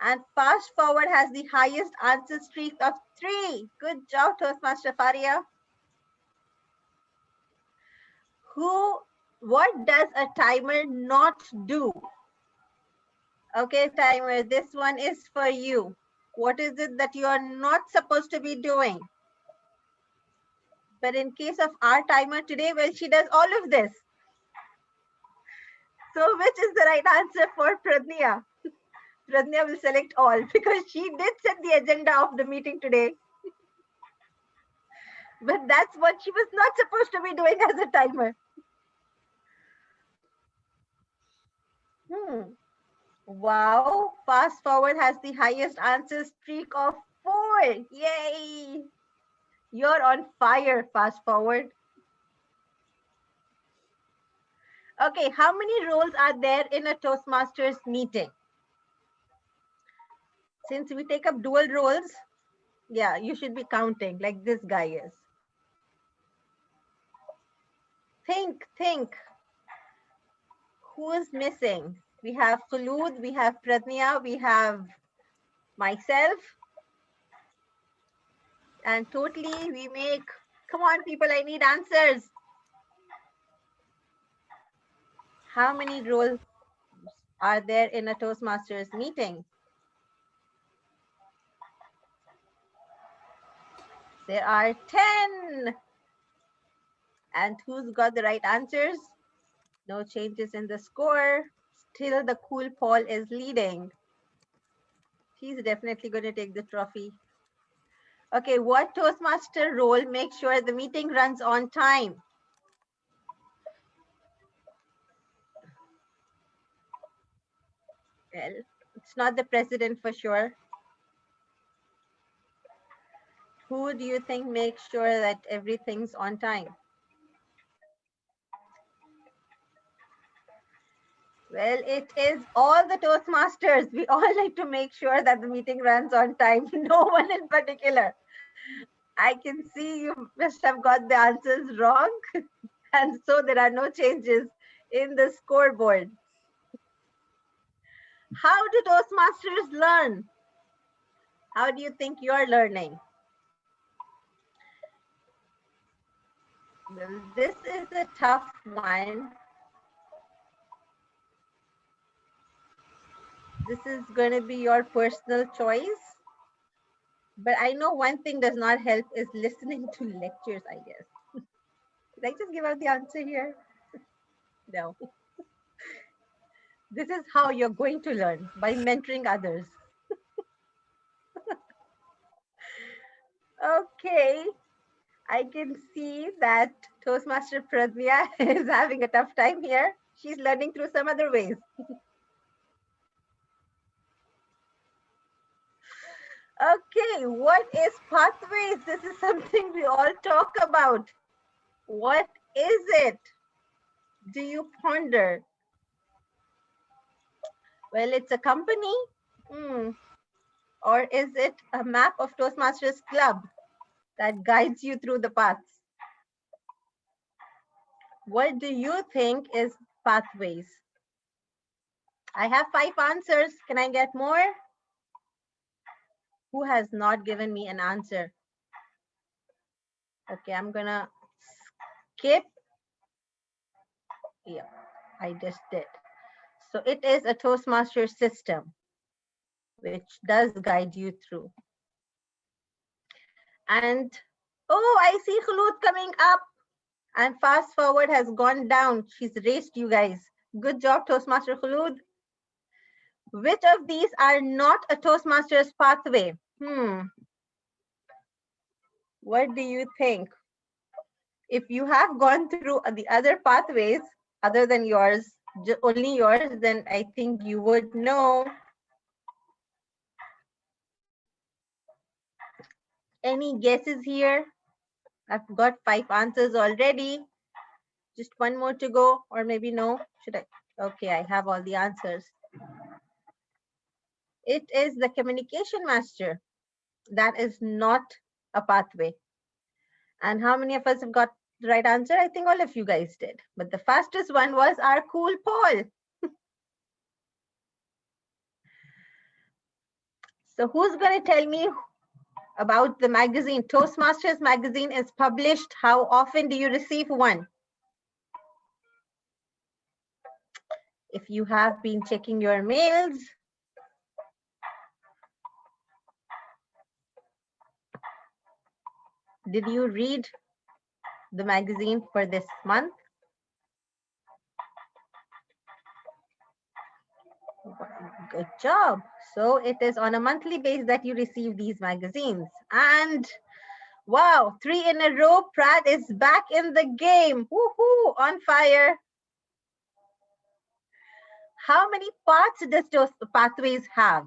and fast forward has the highest answer streak of 3. Good job, Toastmaster Faria. What does a timer not do? Okay, timer, this one is for you. What is it that you are not supposed to be doing? But in case of our timer today, well, she does all of this. So which is the right answer for Pradnya? Pradnya will select all because she did set the agenda of the meeting today. But that's what she was not supposed to be doing as a timer. Wow, fast forward has the highest answer streak of 4. Yay! You're on fire, fast forward. Okay, how many roles are there in a Toastmasters meeting? Since we take up dual roles, yeah, you should be counting like this guy is. Think. Who is missing? We have Khulud, we have Pradnya, we have myself. And totally we make, come on people, I need answers. How many roles are there in a Toastmasters meeting? There are 10. And who's got the right answers? No changes in the score. Still the cool Paul is leading. He's definitely going to take the trophy. Okay, what Toastmaster role makes sure the meeting runs on time? Well, it's not the president for sure. Who do you think makes sure that everything's on time? Well, it is all the Toastmasters. We all like to make sure that the meeting runs on time. No one in particular. I can see you must have got the answers wrong. And so there are no changes in the scoreboard. How do Toastmasters learn? How do you think you're learning? Well, this is a tough one. This is going to be your personal choice. But I know one thing does not help is listening to lectures, I guess. Did I just give out the answer here? No. This is how you're going to learn, by mentoring others. Okay. I can see that Toastmaster Pradnya is having a tough time here. She's learning through some other ways. Okay, what is pathways? This is something we all talk about. What is it? Do you ponder? Well, it's a company. Or is it a map of Toastmasters Club that guides you through the paths? What do you think is pathways? I have 5 answers. Can I get more? Who has not given me an answer? Okay, I'm gonna skip. Yeah, I just did. So it is a Toastmaster system, which does guide you through. And, oh, I see Khulud coming up. And fast forward has gone down. She's raced you guys. Good job, Toastmaster Khulud. Which of these are not a Toastmasters pathway? What do you think? If you have gone through the other pathways other than yours, only yours, then I think you would know. Any guesses here? I've got 5 answers already. Just one more to go, or maybe no. Should I? Okay, I have all the answers. It is the communication master. That is not a pathway. And how many of us have got the right answer? I think all of you guys did. But the fastest one was our cool Paul. So who's going to tell me about the magazine? Toastmasters magazine is published. How often do you receive one? If you have been checking your mails, did you read the magazine for this month? Good job. So it is on a monthly basis that you receive these magazines. And wow, 3 in a row. Pratt is back in the game. Woohoo, on fire. How many parts does those pathways have?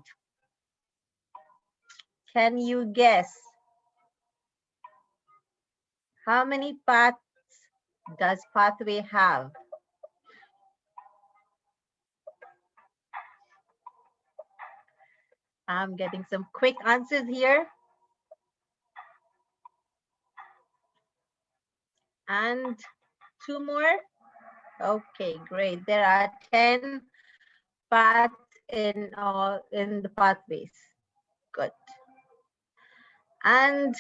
Can you guess? How many paths does pathway have? I'm getting some quick answers here. And 2 more. Okay, great. There are 10 paths in the pathways. Good. And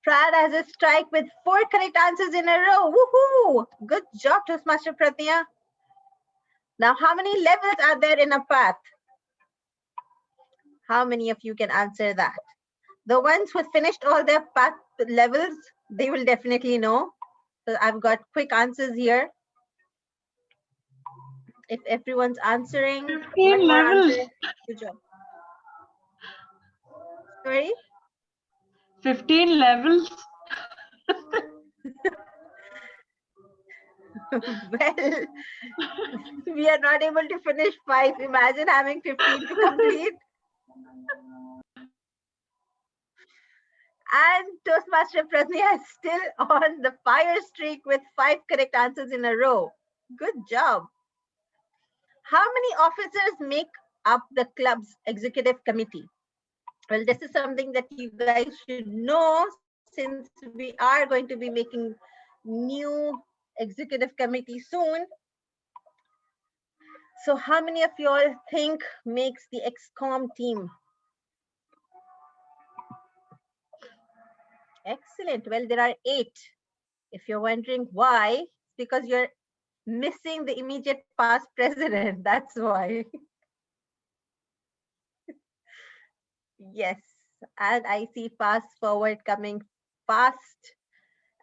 Prad has a strike with 4 correct answers in a row. Woohoo! Good job, Toastmaster Pratnya. Now, how many levels are there in a path? How many of you can answer that? The ones who finished all their path levels, they will definitely know. So I've got quick answers here. If everyone's answering, 15 levels. Good job. Sorry? 15 levels. Well, we are not able to finish 5. Imagine having 15 to complete. And Toastmaster Pratnya is still on the fire streak with 5 correct answers in a row. Good job. How many officers make up the club's executive committee? Well, this is something that you guys should know since we are going to be making new executive committee soon. So how many of you all think makes the XCOM team? Excellent. Well, there are 8. If you're wondering why, it's because you're missing the immediate past president. That's why. Yes. And I see fast forward coming fast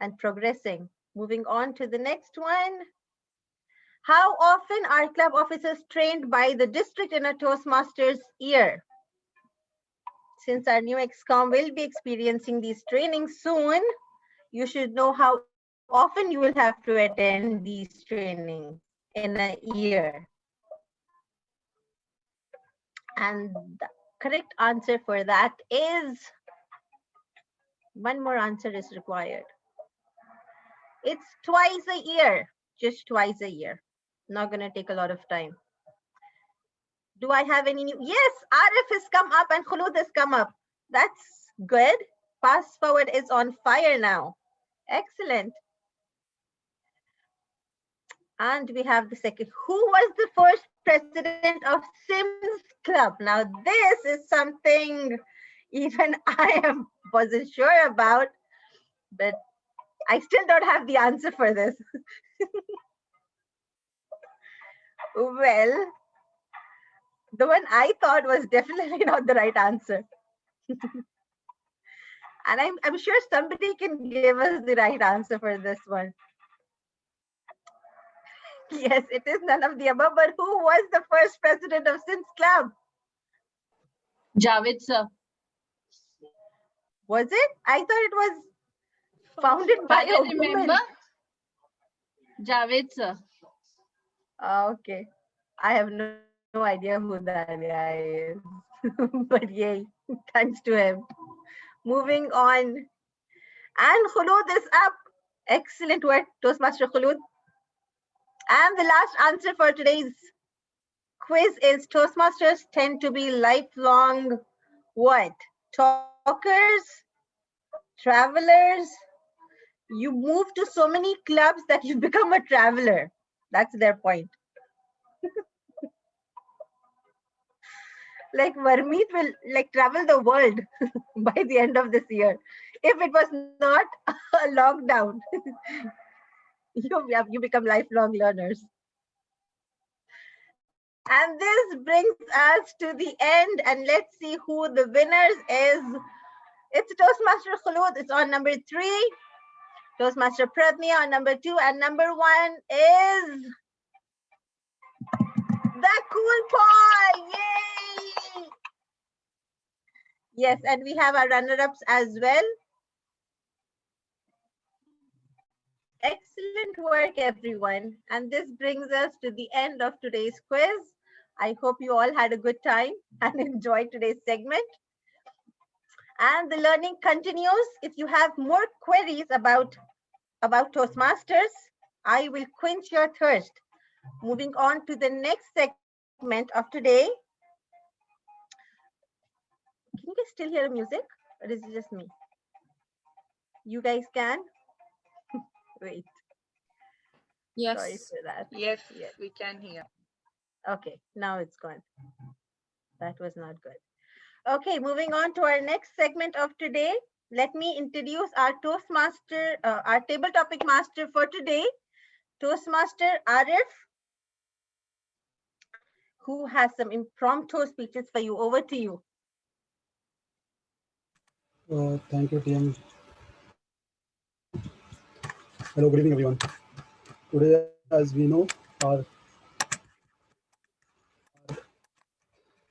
and progressing. Moving on to the next one. How often are club officers trained by the district in a Toastmasters year? Since our new XCOM will be experiencing these trainings soon, you should know how often you will have to attend these trainings in a year. And the correct answer for that is, one more answer is required. It's twice a year, just twice a year. Not gonna take a lot of time. Do I have any new? Yes, Arif has come up and Khulud has come up. That's good. Fast forward is on fire now. Excellent. And we have the second. Who was the first president of Sims Club? Now this is something even I wasn't sure about, but I still don't have the answer for this. Well, the one I thought was definitely not the right answer. And I'm sure somebody can give us the right answer for this one. Yes, it is none of the above, but who was the first president of Sims Club? Javed sir. Was it? I thought it was founded by a woman. Remember? Javed sir. Okay. I have no idea who that guy is. But yay, thanks to him. Moving on. And Khulud is up. Excellent work, Toastmaster Khulud. And the last answer for today's quiz is Toastmasters tend to be lifelong what? Talkers, travelers, You move to so many clubs that you become a traveler. That's their point. Like Varmeet will like travel the world by the end of this year. If it was not a lockdown, you become lifelong learners. And this brings us to the end, and let's see who the winners is. It's Toastmaster Khulud. It's on number 3. Toastmaster Pratnya on number 2, and number 1 is the Cool Paul. Yay! Yes, and we have our runner-ups as well. Excellent work, everyone. And this brings us to the end of today's quiz. I hope you all had a good time and enjoyed today's segment. And the learning continues. If you have more queries about Toastmasters, I will quench your thirst. Moving on to the next segment of today. Can you guys still hear the music? Or is it just me? You guys can? Wait. Yes. Sorry for that. Yes, we can hear. Okay, now it's gone. That was not good. Okay, moving on to our next segment of today. Let me introduce our Toastmaster, our table topic master for today, Toastmaster Arif, who has some impromptu speeches for you. Over to you. Thank you, TM. Hello, good evening, everyone. Today, as we know, our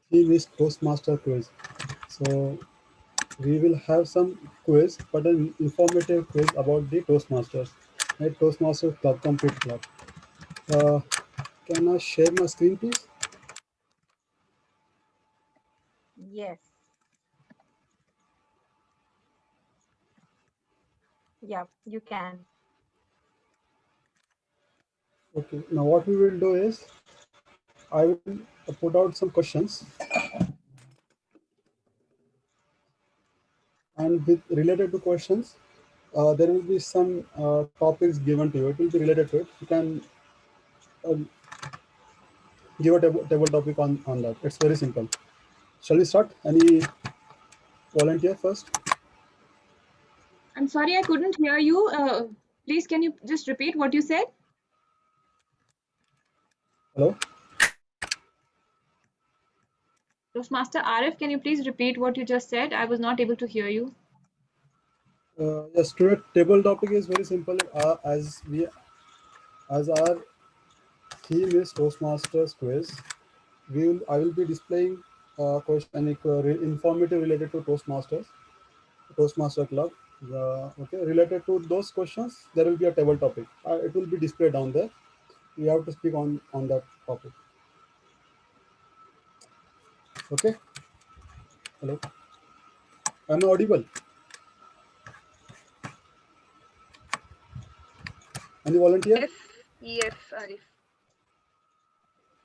theme is Toastmaster quiz. So we will have some quiz, but an informative quiz about the Toastmasters, right? Toastmasters Club, Complete Club. Can I share my screen, please? Yes. Yeah, you can. Okay. Now, what we will do is, I will put out some questions, and with related to questions, there will be some topics given to you. It will be related to it. You can give a table topic on that. It's very simple. Shall we start? Any volunteer first? I'm sorry, I couldn't hear you. Please, can you just repeat what you said? Hello? Toastmaster Arif, can you please repeat what you just said? I was not able to hear you. Yes, today table topic is very simple. As our theme is Toastmasters quiz, I will be displaying question informative related to Toastmaster Club. Okay, related to those questions, there will be a table topic. It will be displayed down there. We have to speak on that topic. Okay. Hello. Am I audible? Any volunteer? Yes, yes, Arif.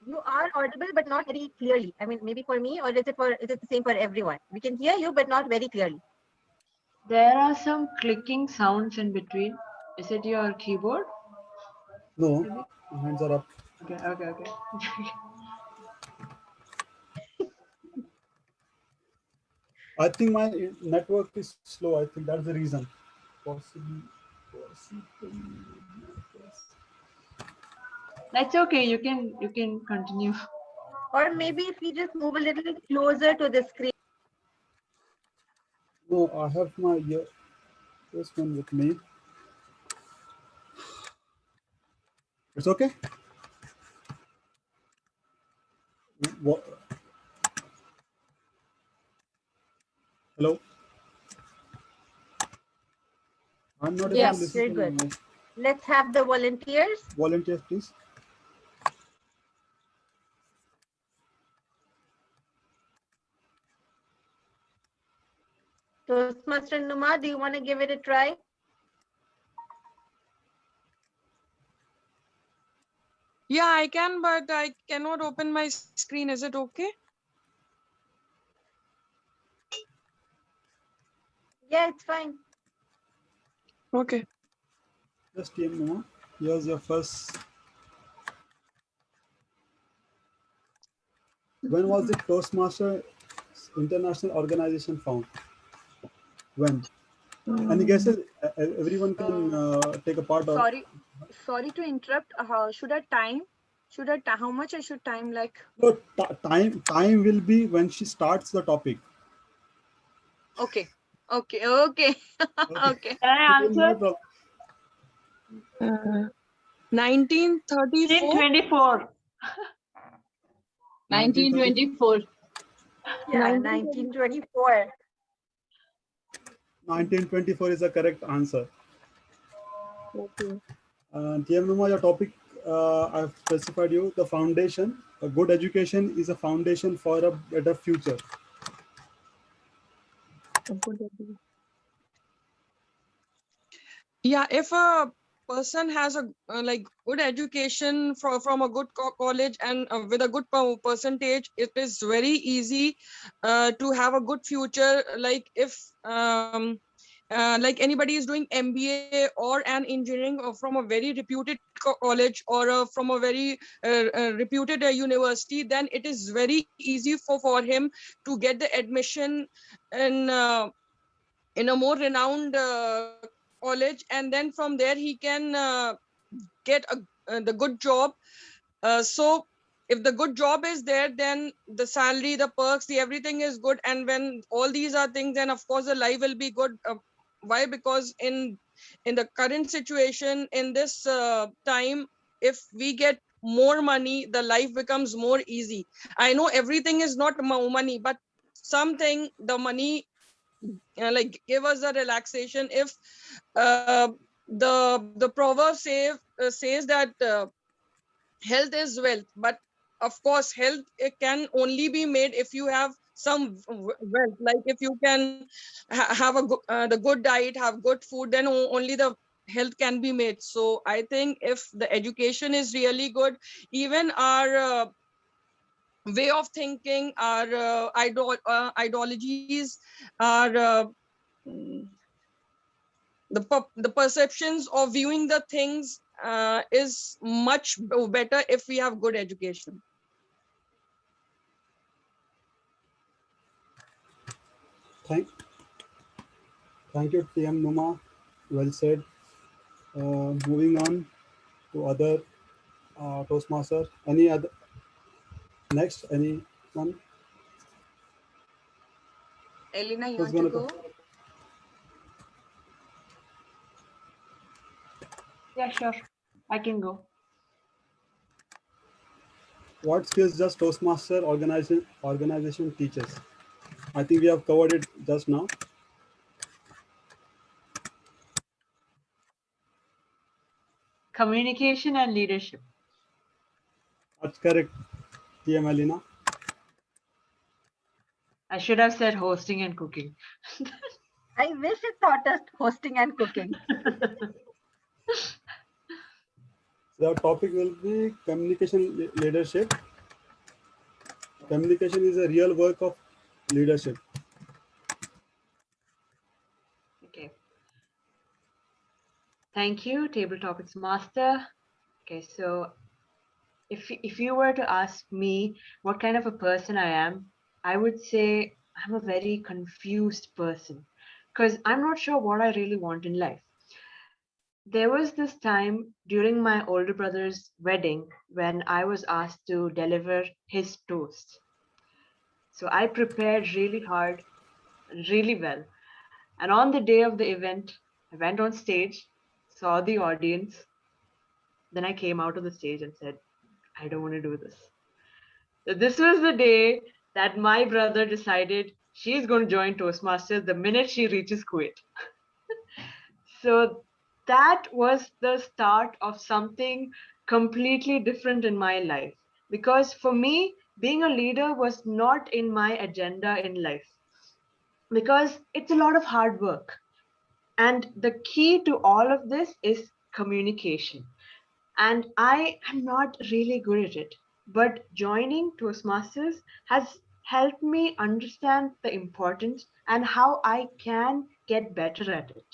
You are audible, but not very clearly. I mean, maybe for me, or is it the same for everyone? We can hear you, but not very clearly. There are some clicking sounds in between. Is it your keyboard? No. Maybe? Hands are up. Okay. I think my network is slow. I think that's the reason. Possibly. That's okay. You can continue. Or maybe if we just move a little closer to the screen. No, I have my this one with me. It's okay. What? Hello. I'm not able to Yes, listen very to good. you. Let's have the volunteers. Volunteers, please. Toastmaster Numa, do you want to give it a try? Yeah, I can, but I cannot open my screen. Is it okay? Yeah, it's fine. Okay. Yes, TM Numa, here's your first. When was the Toastmaster International Organization found? When? Any guesses? Everyone can take a part of. Sorry, sorry to interrupt. Should I time? How much I should time? Like, No, time will be when she starts the topic. okay, okay. Okay. Can I No answer? problem. 1934. 1924. 1924. Yeah, 1924. 1924. 1924 is the correct answer. Okay. TM Numa, your topic, I've specified you the foundation. A good education is a foundation for a better future. Yeah, if a person has a like good education from a good college and with a good percentage, it is very easy to have a good future. Like if like anybody is doing MBA or an engineering from a very reputed college or from a very reputed university, then it is very easy for him to get the admission in a more renowned college, and then from there he can get the good job. So if the good job is there, then the salary, the perks, the everything is good, and when all these are things, then of course the life will be good. Why? Because in the current situation, in this time, if we get more money, the life becomes more easy. I know everything is not money, but something the money like give us a relaxation. If the proverb says that health is wealth, but of course health, it can only be made if you have some wealth. Like if you can have the good diet, have good food, then only the health can be made. So I think if the education is really good, even our way of thinking, our ideologies, our mm, the perceptions of viewing the things is much better if we have good education. Thank you, TM Numa. Well said. Moving on to other Toastmaster. Any other next? Anyone Elena, you who's want to gonna? go? Yeah, sure. I can go. What skills does Toastmaster organization teaches? I think we have covered it just now. Communication and leadership. That's correct, TM Alina. I should have said hosting and cooking. I wish it taught us hosting and cooking. The topic will be communication leadership. Communication is a real work of leadership. Okay. Thank you, Table Topics Master. Okay, so if you were to ask me what kind of a person I am, I would say I'm a very confused person because I'm not sure what I really want in life. There was this time during my older brother's wedding when I was asked to deliver his toast. So I prepared really hard, really well. And on the day of the event, I went on stage, saw the audience, then I came out of the stage and said, I don't want to do this. So this was the day that my brother decided she's going to join Toastmasters the minute she reaches Kuwait. So that was the start of something completely different in my life. Because for me, being a leader was not in my agenda in life. Because it's a lot of hard work. And the key to all of this is communication. And I am not really good at it. But joining Toastmasters has helped me understand the importance and how I can get better at it.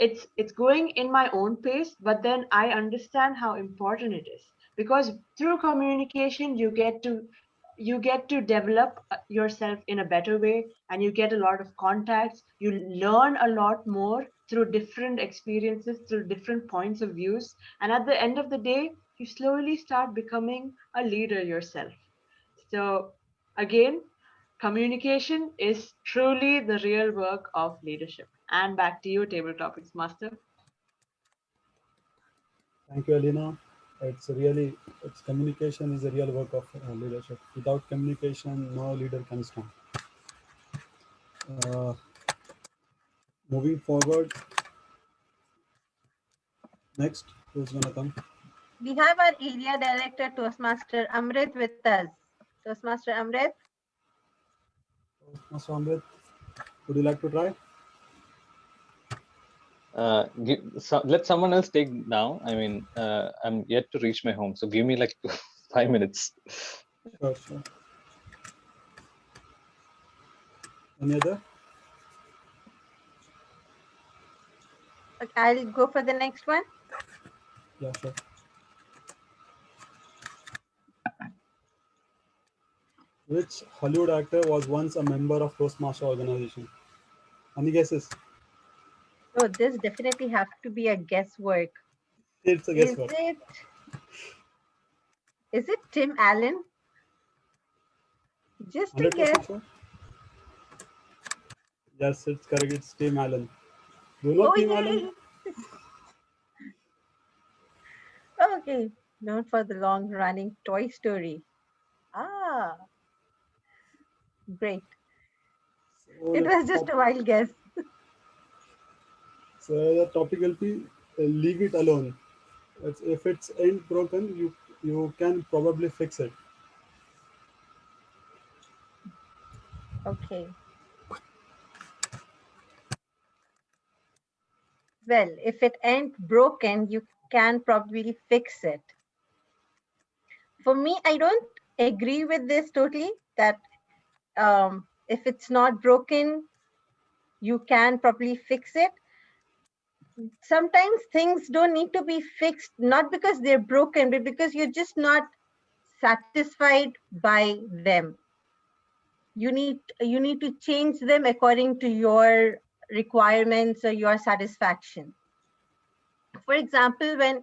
it's going in my own pace, but then I understand how important it is, because through communication you get to develop yourself in a better way, and you get a lot of contacts, you learn a lot more through different experiences, through different points of views, and at the end of the day you slowly start becoming a leader yourself. So again, communication is truly the real work of leadership. And back to you, table topics master. Thank you, Alina. It's communication is a real work of leadership. Without communication, no leader can stand. Uh, Moving forward, next, who's gonna come? We have our area director, Toastmaster Amrit, with us. Toastmaster Amrit. Mr. Amrit, would you like to try? Let someone else take now. I mean, I'm yet to reach my home, so give me like 5 minutes. Sure, sure. Any other? Okay, I'll go for the next one. Yeah, sure. Which Hollywood actor was once a member of Toastmaster organization? Any guesses? So this definitely have to be a guesswork. It's a Is guesswork. it Tim Allen? Just a 100% guess. sure? Yes, it's correct. It's Tim Allen. Do you know Oh, Tim yay. Allen? Okay, known for the long-running Toy Story. Ah, great. So It was just a wild guess. So the topic will be leave it alone. If it's ain't broken, you can probably fix it. Okay. Well, if it ain't broken, you can probably fix it. For me, I don't agree with this totally, that if it's not broken, you can probably fix it. Sometimes things don't need to be fixed, not because they're broken, but because you're just not satisfied by them. You need to change them according to your requirements or your satisfaction. For example, when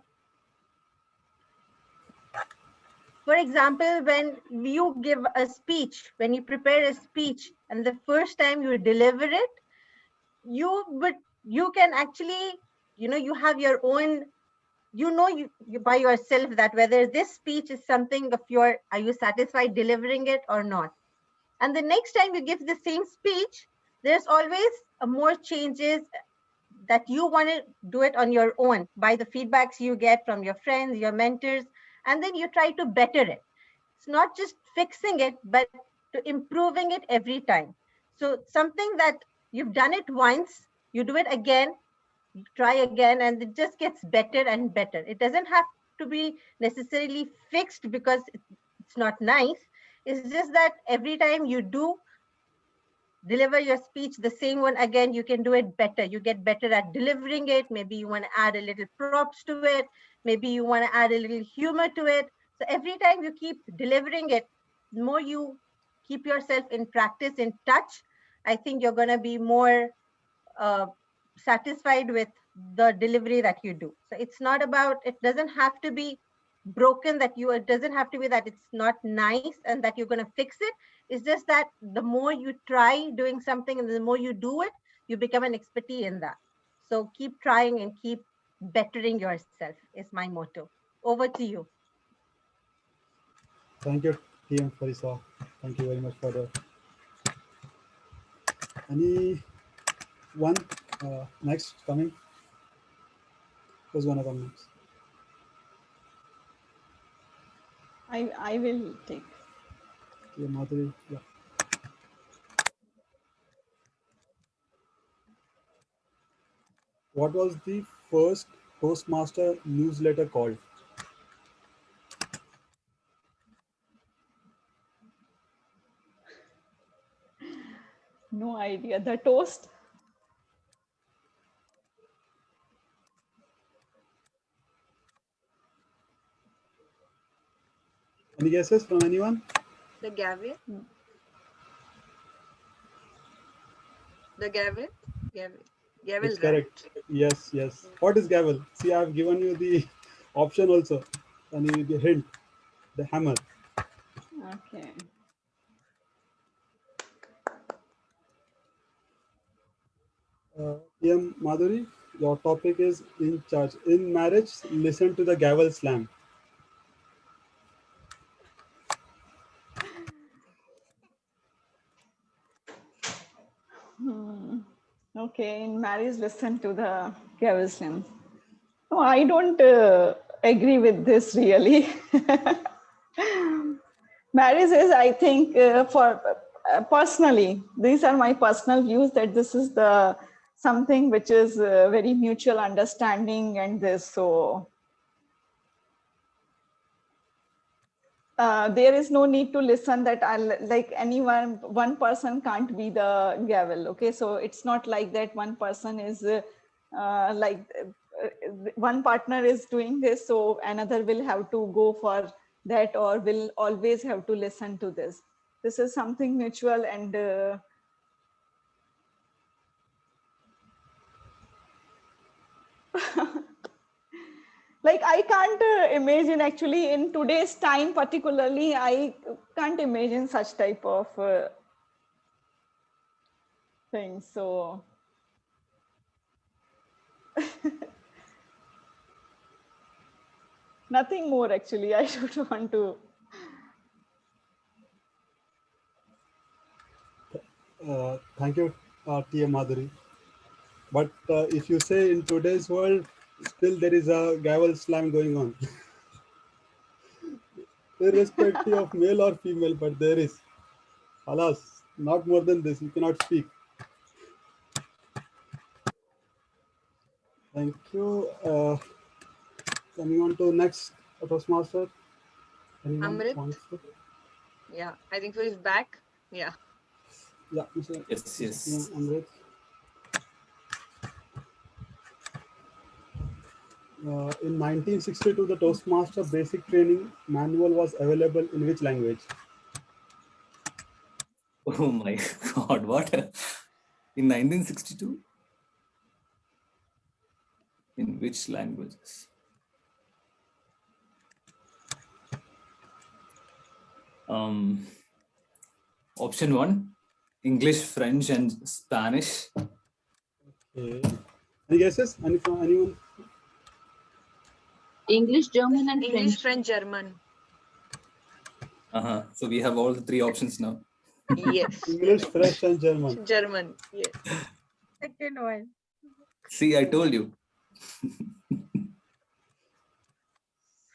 you give a speech, when you prepare a speech and the first time you deliver it, you can actually, you have your own, you by yourself that whether this speech is something of your, are you satisfied delivering it or not. And the next time you give the same speech, there's always more changes that you want to do it on your own by the feedbacks you get from your friends, your mentors, and then you try to better it. It's not just fixing it, but to improving it every time. So something that you've done it once, you do it again, you try again, and it just gets better and better. It doesn't have to be necessarily fixed because it's not nice. It's just that every time you do deliver your speech, the same one again, you can do it better. You get better at delivering it. Maybe you want to add a little props to it. Maybe you want to add a little humor to it. So every time you keep delivering it, the more you keep yourself in practice, in touch, I think you're going to be more uh, satisfied with the delivery that you do. So it's not about, it doesn't have to be broken, that you, it doesn't have to be that it's not nice and that you're going to fix it. It's just that the more you try doing something and the more you do it, you become an expertise in that. So keep trying and keep bettering yourself is my motto. Over to you. Thank you, TM Farisa. Thank you very much for the. Any one next coming? Who's gonna come next? I will take. Okay, Madhuri. Yeah. What was the first Toastmaster newsletter called? No idea. The toast? Any guesses from anyone? The gavel. The gavel. Gavel. Gavel, It's right? correct. Yes, yes. What is gavel? See, I have given you the option also, and the hint, the hammer. Okay. TM Madhuri, your topic is in charge. In marriage, listen to the gavel slam. Okay, in marriage, listen to the gavel slam. No, I don't agree with this really. Marriage is, I think, for personally, these are my personal views that this is the something which is very mutual understanding and this. So there is no need to listen that like anyone, one person can't be the gavel. Okay, so it's not like that one person is one partner is doing this, so another will have to go for that or will always have to listen to this. This is something mutual and like I can't imagine actually in today's time particularly, I can't imagine such type of things. So nothing more actually. I don't want to. Thank you, TM Madhuri. But if you say in today's world, still there is a gavel slam going on. Irrespective of male or female, but there is. Alas, not more than this. You cannot speak. Thank you. Coming on to next Toastmaster. Anyone Amrit. wants to? Yeah, I think so. He's back. Yeah. Yeah, Mr. Yes. Amrit. In 1962, the Toastmaster basic training manual was available in which language? Oh my God, what? In 1962? In which languages? Option 1, English, French, and Spanish. Okay. Any guesses? Anyone? English, German, and English, French. French, German. So we have all the three options now. Yes. English, French, and German. German. Yes. Second one. See, I told you.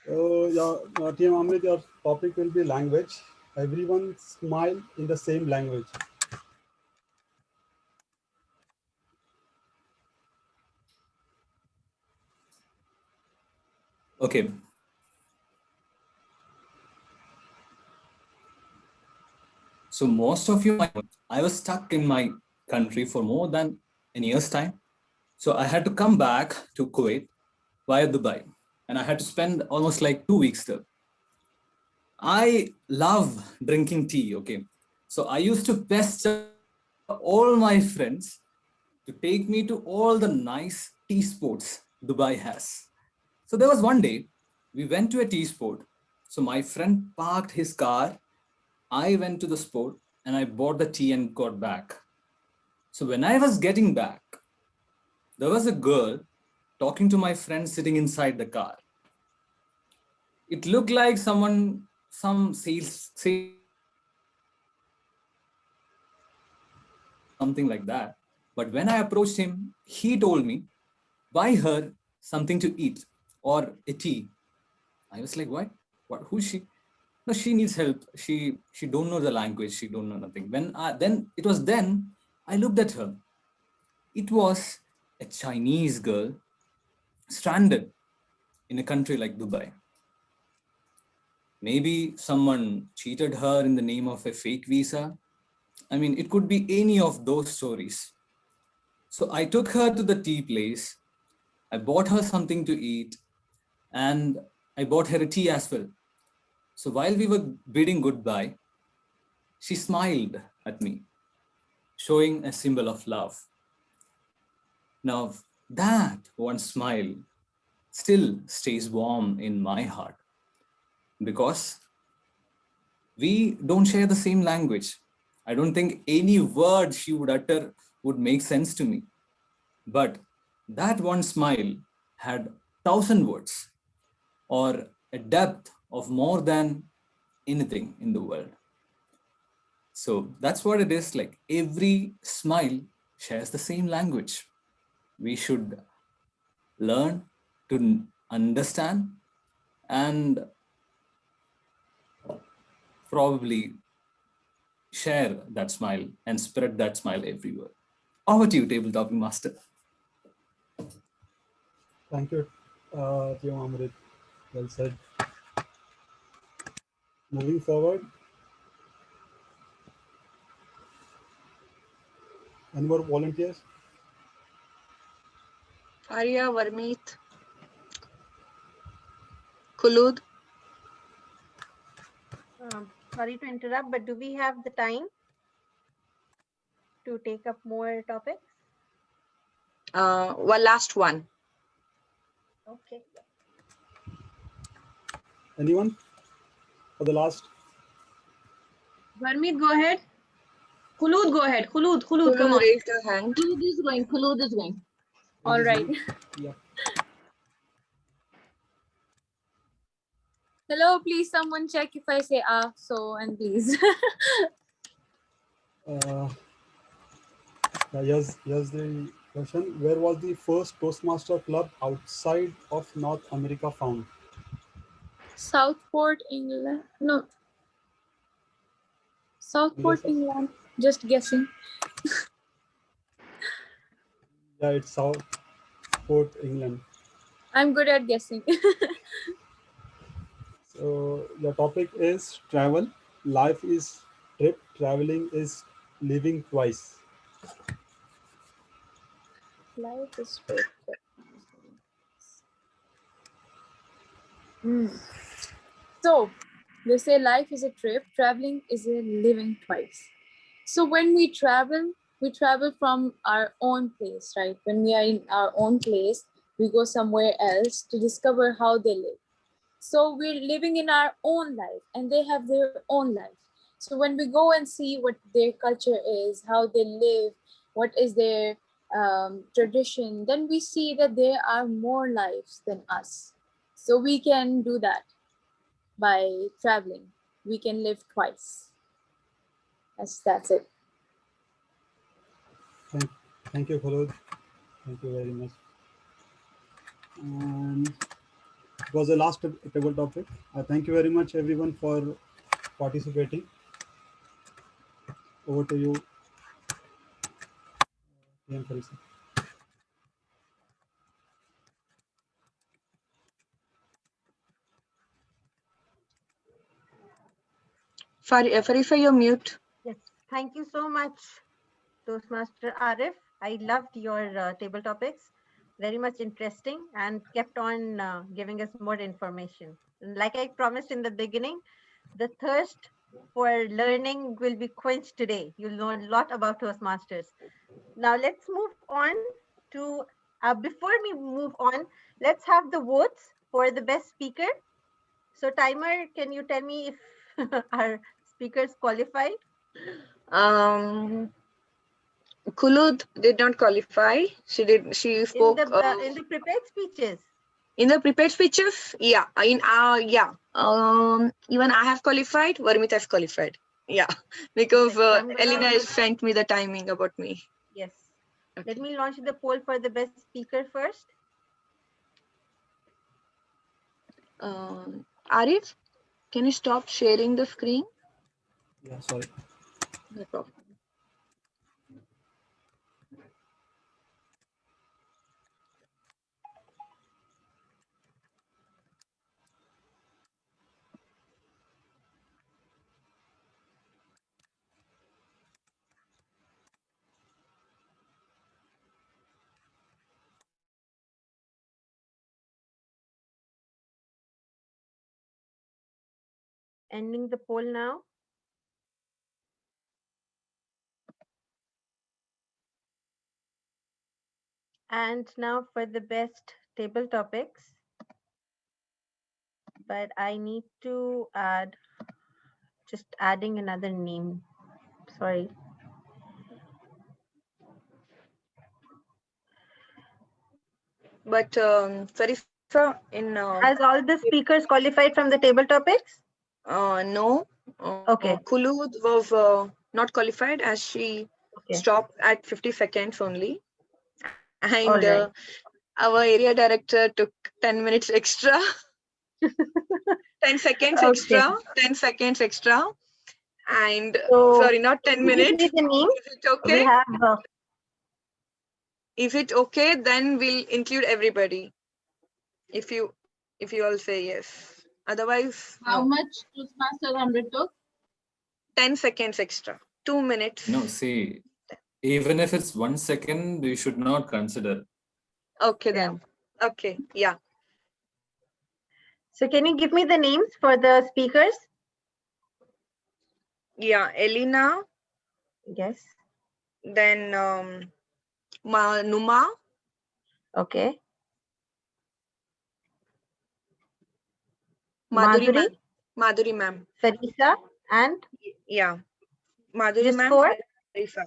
So, yeah, TM Amrit, your topic will be language. Everyone smile in the same language. Okay. So most of you, I was stuck in my country for more than a year's time. So I had to come back to Kuwait via Dubai. And I had to spend almost like 2 weeks there. I love drinking tea, okay? So I used to pester all my friends to take me to all the nice tea sports Dubai has. So there was one day, we went to a tea sport. So my friend parked his car. I went to the sport and I bought the tea and got back. So when I was getting back, there was a girl talking to my friend sitting inside the car. It looked like some sales, something like that. But when I approached him, he told me, buy her something to eat or a tea. I was like, what? Who's she? No, she needs help. She don't know the language. She don't know nothing. Then I looked at her. It was a Chinese girl stranded in a country like Dubai. Maybe someone cheated her in the name of a fake visa. I mean, it could be any of those stories. So I took her to the tea place. I bought her something to eat and I bought her a tea as well. So while we were bidding goodbye, she smiled at me, showing a symbol of love. Now, that one smile still stays warm in my heart because we don't share the same language. I don't think any word she would utter would make sense to me. But that one smile had 1,000 words or a depth of more than anything in the world. So that's what it is like. Every smile shares the same language. We should learn to understand and probably share that smile and spread that smile everywhere. Over to you, tabletop master. Thank you, TM Amrit. Well said. Moving forward, any more volunteers? Arya, Varmeet, Khulud. Sorry to interrupt, but do we have the time to take up more topics? One last one. Okay. Anyone for the last? Varmeet, go ahead. Khulud, go ahead. Khulud, come on. Raise your hand. Khulud is going. Khulud is going. All right. Yeah. Hello, please someone check if I say so and please. Here's the question. Where was the first Toastmaster club outside of North America found? Southport, England. No. Southport, Yes, England. Just guessing. yeah, it's Southport, England. I'm good at guessing. So the topic is travel. Life is trip. Traveling is living twice. Life is short. Hmm. So, they say life is a trip, traveling is a living twice. So when we travel from our own place, right? When we are in our own place, we go somewhere else to discover how they live. So we're living in our own life and they have their own life. So when we go and see what their culture is, how they live, what is their tradition, then we see that there are more lives than us. So we can do that by traveling. We can live twice. That's it. Thank you, Khalud. Thank you very much. And it was the last table topic. Thank you very much, everyone, for participating. Over to you, TM Farisa. Farisa, you're mute. Yes. Thank you so much, Toastmaster Arif. I loved your table topics. Very much interesting and kept on giving us more information. And like I promised in the beginning, the thirst for learning will be quenched today. You'll know a lot about Toastmasters. Now let's move on to, before we move on, let's have the votes for the best speaker. So timer, can you tell me if our speakers qualified? Khulud did not qualify. She spoke in the prepared speeches. In the prepared speeches. Yeah. Even I have qualified. Varmeet has qualified. Yeah, because Elena has sent me the timing about me. Yes. Okay. Let me launch the poll for the best speaker first. Arif, can you stop sharing the screen? Yeah, sorry. No problem. Ending the poll now. And now for the best table topics. But I need to add, just adding another name. Sorry. But Farisa, in Has all the speakers qualified from the table topics? no. Okay. Kulu was not qualified as she stopped at 50 seconds only. And All right. our area director took 10 minutes extra. 10 seconds extra. 10 seconds extra. And So, sorry, not 10 minutes. Give me the name. Is it okay? We have. Is it okay? Then we'll include everybody. If you all say yes. Otherwise, How no. much Toastmaster 100 took? 10 seconds extra. 2 minutes. No, see, even if it's 1 second, you should not consider. Okay then. Okay, yeah. So can you give me the names for the speakers? Yeah, Elena. Yes. Then Numa. Okay. Madhuri. Madhuri ma'am. Farisa and? Yeah. Madhuri Just ma'am. 4? Farisa.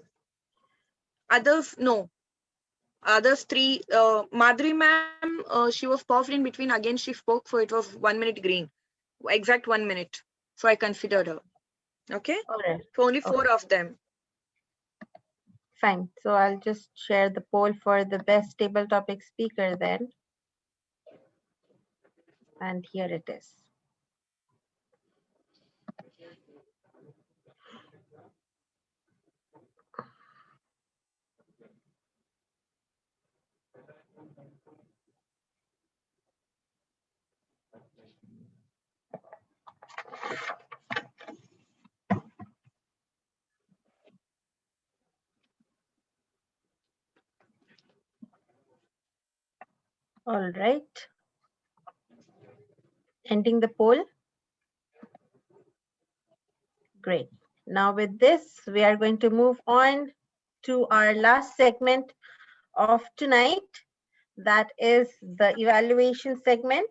Others, no. Others 3. Madhuri ma'am, she was paused in between. Again, she spoke, so it was 1 minute green. Exact 1 minute. So I considered her. Okay? All right. So only 4 of them. Fine. So I'll just share the poll for the best table topic speaker then. And here it is. All right. Ending the poll. Great. Now with this, we are going to move on to our last segment of tonight. That is the evaluation segment,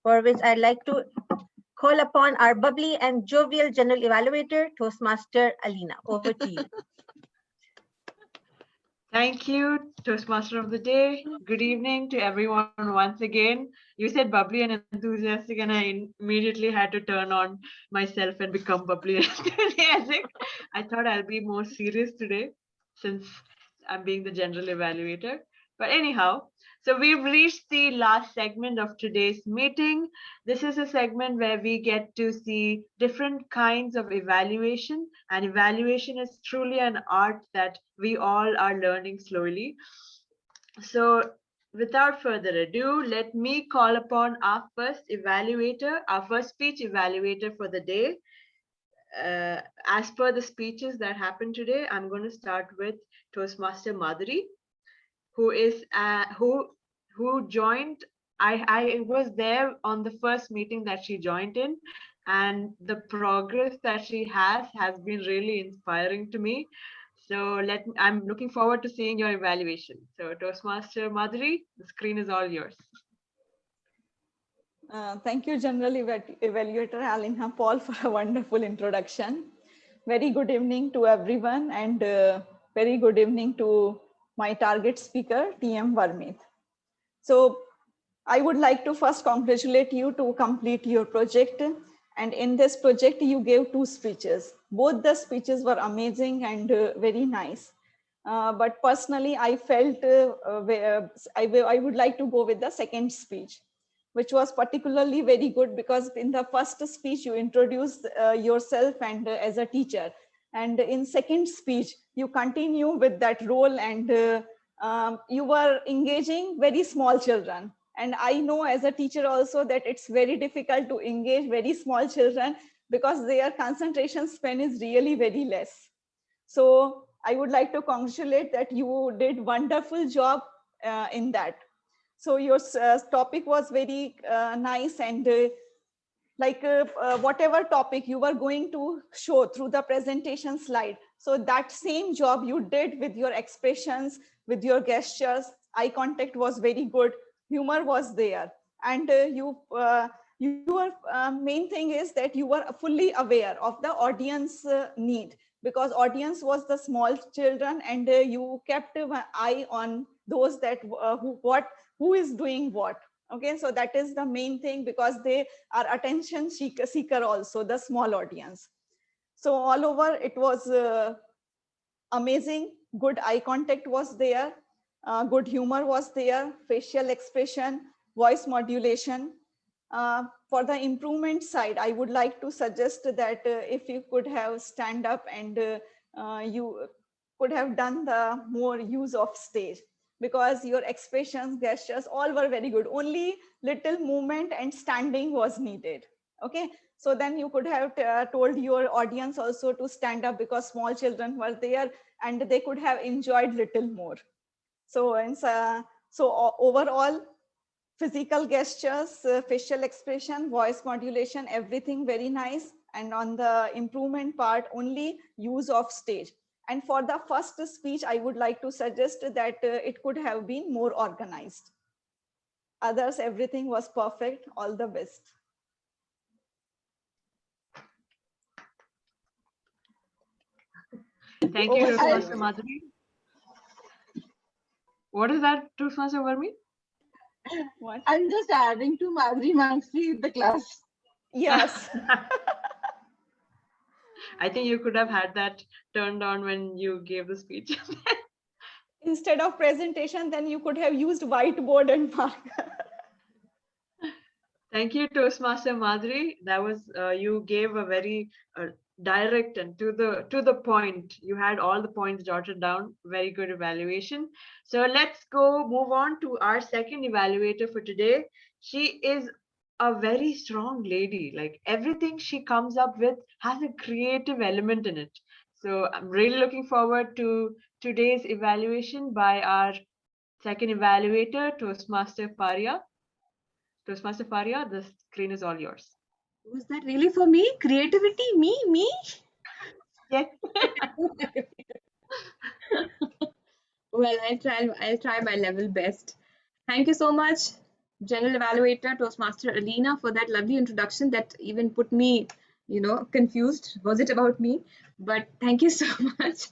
for which I'd like to call upon our bubbly and jovial general evaluator, Toastmaster Alina. Over to you. Thank you, Toastmaster of the Day. Good evening to everyone once again. You said bubbly and enthusiastic, and I immediately had to turn on myself and become bubbly and enthusiastic. I thought I'll be more serious today since I'm being the general evaluator. But anyhow, so we've reached the last segment of today's meeting. This is a segment where we get to see different kinds of evaluation, and evaluation is truly an art that we all are learning slowly. So without further ado, let me call upon our first evaluator, our first speech evaluator for the day. As per the speeches that happened today, I'm going to start with Toastmaster Madhuri, who is who joined. I was there on the first meeting that she joined in, and the progress that she has been really inspiring to me. So I'm looking forward to seeing your evaluation. So Toastmaster Madhuri, the screen is all yours. Thank you, General Evaluator Alina Paul, for a wonderful introduction. Very good evening to everyone, and very good evening to my target speaker, TM Varmeet. So I would like to first congratulate you to complete your project. And in this project, you gave 2 speeches. Both the speeches were amazing and very nice. But personally, I felt I would like to go with the second speech, which was particularly very good because in the first speech, you introduced yourself and as a teacher. And in second speech, you continue with that role, and you were engaging very small children. And I know as a teacher also that it's very difficult to engage very small children because their concentration span is really very less. So I would like to congratulate that you did wonderful job in that. So your topic was very nice, and like whatever topic you were going to show through the presentation slide. So that same job you did with your expressions, with your gestures, eye contact was very good, humor was there. And your main thing is that you were fully aware of the audience need, because audience was the small children, and you kept an eye on those that who is doing what. Okay, so that is the main thing, because they are attention seeker also, the small audience. So all over it was amazing. Good eye contact was there, good humor was there, facial expression, voice modulation. For the improvement side, I would like to suggest that if you could have stand up, and you could have done the more use of stage, because your expressions, gestures, all were very good. Only little movement and standing was needed. Okay, so then you could have told your audience also to stand up, because small children were there and they could have enjoyed little more. So, overall, physical gestures, facial expression, voice modulation, everything very nice. And on the improvement part, only use of stage. And for the first speech, I would like to suggest that it could have been more organized. Others, everything was perfect. All the best. Thank you, Toastmaster Madhuri. What is that, Toastmaster Varmi? What? I'm just adding to Madhuri Mansi in the class. Yes. I think you could have had that turned on when you gave the speech. Instead of presentation, then you could have used whiteboard and marker. Thank you, Toastmaster Madhuri. That was you gave a very direct and to the point. You had all the points jotted down. Very good evaluation. So let's go move on to our second evaluator for today. She is a very strong lady. Like everything she comes up with has a creative element in it. So I'm really looking forward to today's evaluation by our second evaluator, Toastmaster Faria. Toastmaster Faria, the screen is all yours. Was that really for me? Creativity? Me? Yes. Well, I'll try my level best. Thank you so much, General Evaluator Toastmaster Alina, for that lovely introduction that even put me, confused. Was it about me? But thank you so much.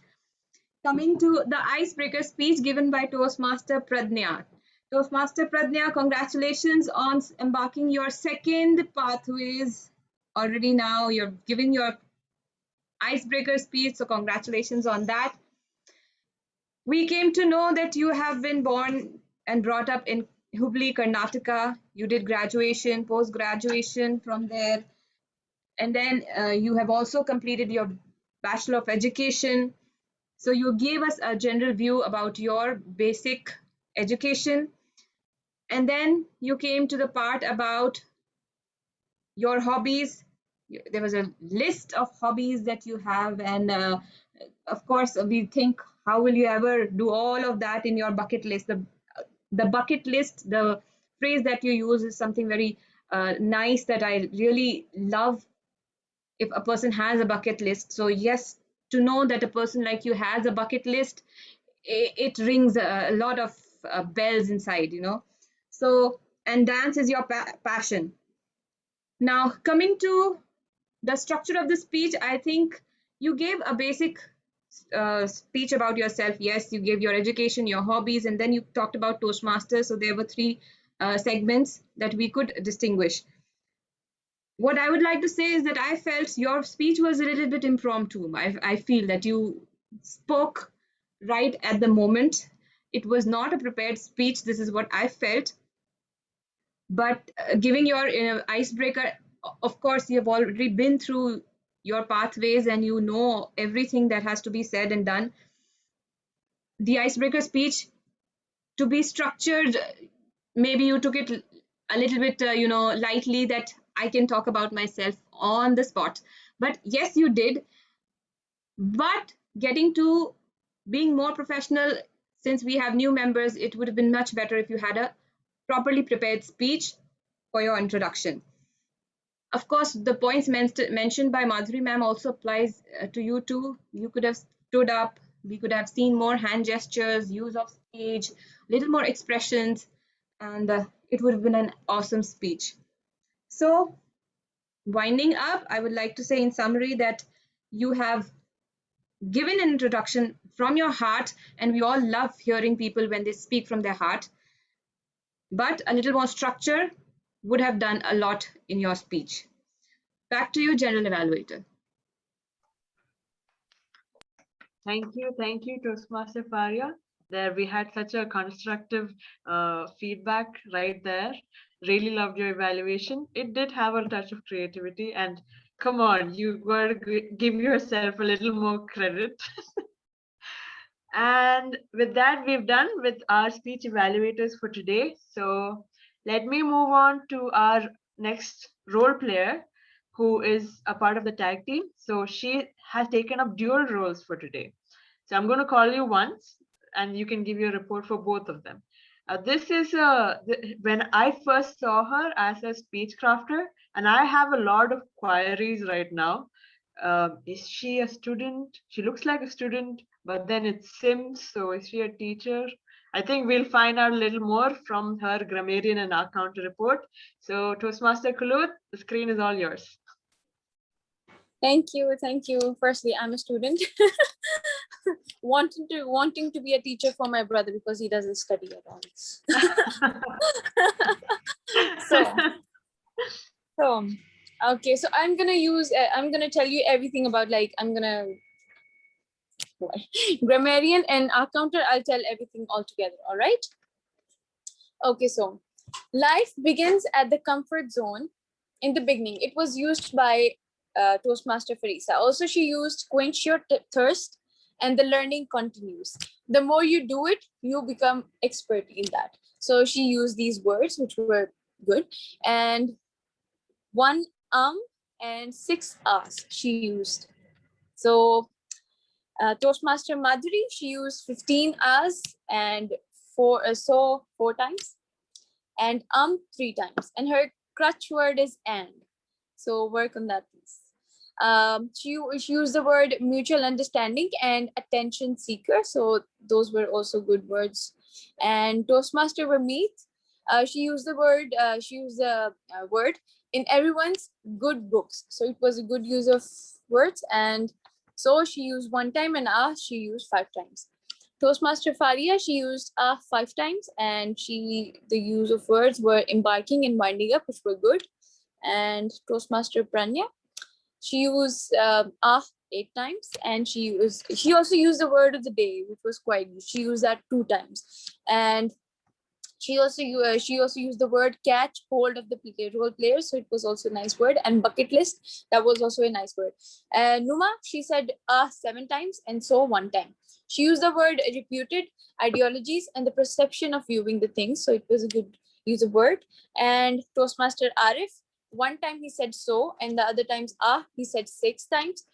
Coming to the icebreaker speech given by Toastmaster Pradnya. Toastmaster Pradnya, congratulations on embarking your second pathways. Already now you're giving your icebreaker speech, so congratulations on that. We came to know that you have been born and brought up in Hubli, Karnataka. You did graduation, post-graduation from there. And then you have also completed your Bachelor of Education. So you gave us a general view about your basic education. And then you came to the part about your hobbies. There was a list of hobbies that you have. And of course, we think, how will you ever do all of that in your bucket list? The bucket list, the phrase that you use is something very nice that I really love. If a person has a bucket list, so yes, to know that a person like you has a bucket list, it rings a lot of bells inside, So, and dance is your passion. Now, coming to the structure of the speech, I think you gave a basic speech about yourself. Yes, you gave your education, your hobbies, and then you talked about Toastmasters. So there were three segments that we could distinguish. What I would like to say is that I felt your speech was a little bit impromptu. I feel that you spoke right at the moment. It was not a prepared speech. This is what I felt. But giving your icebreaker, of course, you have already been through your pathways and you know everything that has to be said and done. The icebreaker speech, to be structured, maybe you took it a little bit, lightly, that I can talk about myself on the spot. But yes, you did. But getting to being more professional, since we have new members, it would have been much better if you had a properly prepared speech for your introduction. Of course, the points mentioned by Madhuri ma'am also applies to you too. You could have stood up. We could have seen more hand gestures, use of stage, little more expressions, and it would have been an awesome speech. So, winding up, I would like to say in summary that you have given an introduction from your heart, and we all love hearing people when they speak from their heart. But a little more structure would have done a lot in your speech. Back to you, General Evaluator. Thank you, Toastmaster Faria. There we had such a constructive feedback right there. Really loved your evaluation. It did have a touch of creativity, and come on, you got to give yourself a little more credit. And with that, we've done with our speech evaluators for today. So let me move on to our next role player, who is a part of the tag team. So she has taken up dual roles for today. So I'm going to call you once, and you can give your report for both of them. This is when I first saw her as a speech crafter, and I have a lot of queries right now. Is she a student? She looks like a student, but then it Sims. So is she a teacher? I think we'll find out a little more from her grammarian and our counter report. So Toastmaster Kulut, the screen is all yours. Thank you. Firstly, I'm a student wanting to be a teacher for my brother because he doesn't study at all. so okay, so I'm gonna tell you everything about, like, grammarian and our counter. I'll tell everything all together. All right. Okay, so life begins at the comfort zone. In the beginning, it was used by Toastmaster Farisa. Also, she used quench your thirst, and the learning continues. The more you do it, you become expert in that. So she used these words, which were good. And 1 and 6 ahs she used. So Toastmaster Madhuri, she used 15 ahs and 4 times, and 3 times. And her crutch word is and. So work on that, please. She used the word mutual understanding and attention seeker. So those were also good words. And Toastmaster Vermeet, she used the word in everyone's good books. So it was a good use of words. And so she used 1 time, and she used 5 times. Toastmaster Faria, she used 5 times, and the use of words were embarking and winding up, which were good. And Toastmaster Pranya, she used 8 times, and she also used the word of the day, which was quite good. She used that 2 times. And she also used the word catch hold of the role player, so it was also a nice word. And bucket list, that was also a nice word. Numa, she said 7 times, and so 1 time. She used the word reputed, ideologies, and the perception of viewing the things, so it was a good use of word. And Toastmaster Arif, 1 time he said so, and the other times he said 6 times.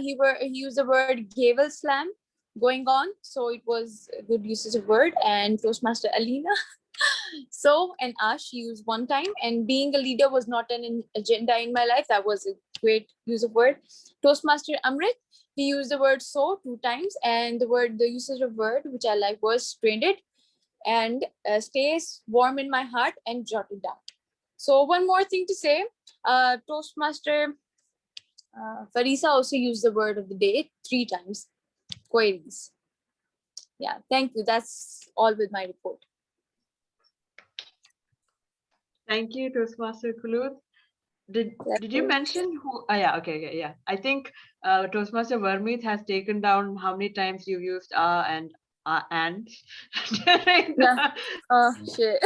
He used the word gavel slam, going on, so it was a good usage of word. And Toastmaster Alina, so and she used 1 time. And being a leader was not an agenda in my life, that was a great use of word. Toastmaster Amrit, he used the word so 2 times, and the usage of word which I like was stranded and stays warm in my heart and jotted down. So one more thing to say, Toastmaster Farisa also used the word of the day 3 times. Queries. Yeah, thank you. That's all with my report. Thank you, Toastmaster Kulut. Did you mention who? Yeah, okay, yeah. I think Toastmaster Vermeet has taken down how many times you used and. Yeah. Shit.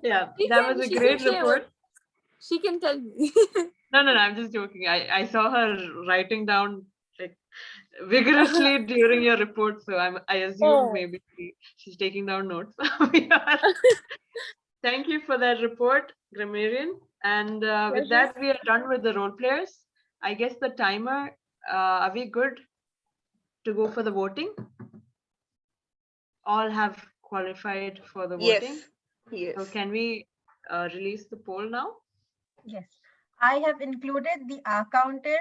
Yeah, that was a great report. She can tell me. No, I'm just joking. I saw her writing down like vigorously during your report, so I assume maybe she's taking down notes. Thank you for that report, grammarian. And with that, we are done with the role players. I guess the timer. Are we good to go for the voting? All have qualified for the voting. Yes. So can we release the poll now? Yes, I have included the counter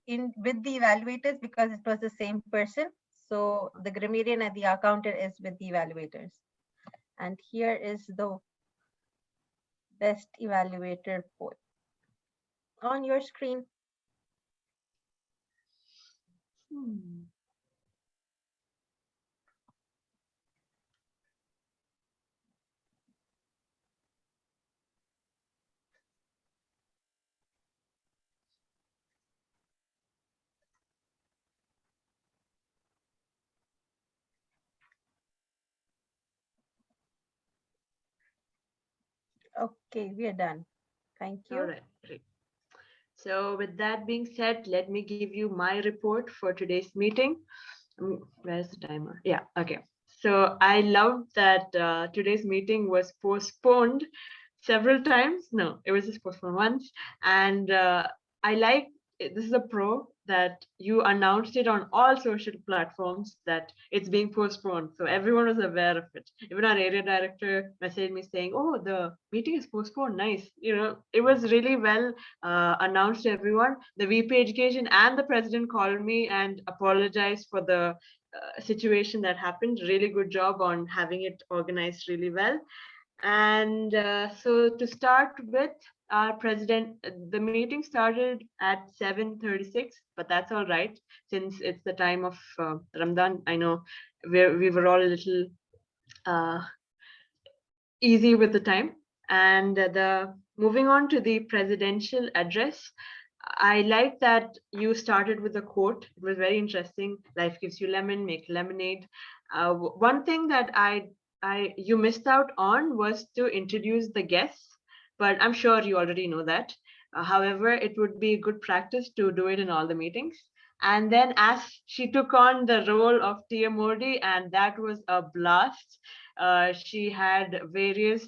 in with the evaluators because it was the same person. So the grammarian and the counter is with the evaluators. And here is the best evaluator poll on your screen. Okay, we are done. Thank you. All right, great. So with that being said, let me give you my report for today's meeting. Where's the timer? Yeah, okay. So I love that today's meeting was postponed several times. No, it was just postponed once. And I like, this is a pro that you announced it on all social platforms that it's being postponed. So everyone was aware of it. Even our area director messaged me saying, oh, the meeting is postponed. Nice. You know, it was really well announced to everyone. The VP Education and the president called me and apologized for the situation that happened. Really good job on having it organized really well. And so to start with, our president, the meeting started at 7:36, but that's all right since it's the time of Ramadan. I know we were all a little easy with the time. And moving on to the presidential address, I like that you started with a quote. It was very interesting. Life gives you lemon, make lemonade. One thing that you missed out on was to introduce the guests, but I'm sure you already know that. However, it would be good practice to do it in all the meetings. And then as she took on the role of TM Modi, and that was a blast. She had various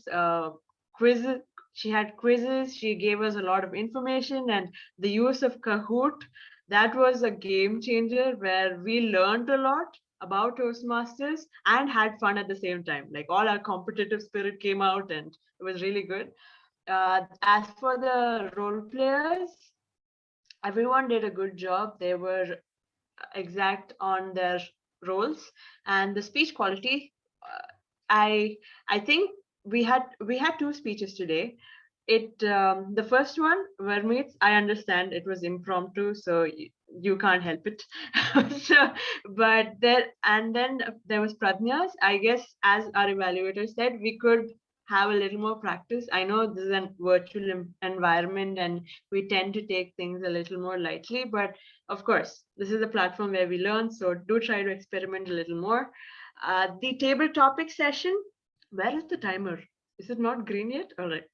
quizzes. She had quizzes. She gave us a lot of information, and the use of Kahoot. That was a game changer where we learned a lot about Toastmasters and had fun at the same time. Like all our competitive spirit came out, and it was really good. As for the role players, everyone did a good job. They were exact on their roles, and the speech quality. I think we had two speeches today. The first one, Vermeets, I understand it was impromptu, so you can't help it. So, but then there was Pradnya's. I guess as our evaluator said, we could have a little more practice. I know this is a virtual environment and we tend to take things a little more lightly, but of course, this is a platform where we learn, so do try to experiment a little more. The table topic session, where is the timer? Is it not green yet? All right.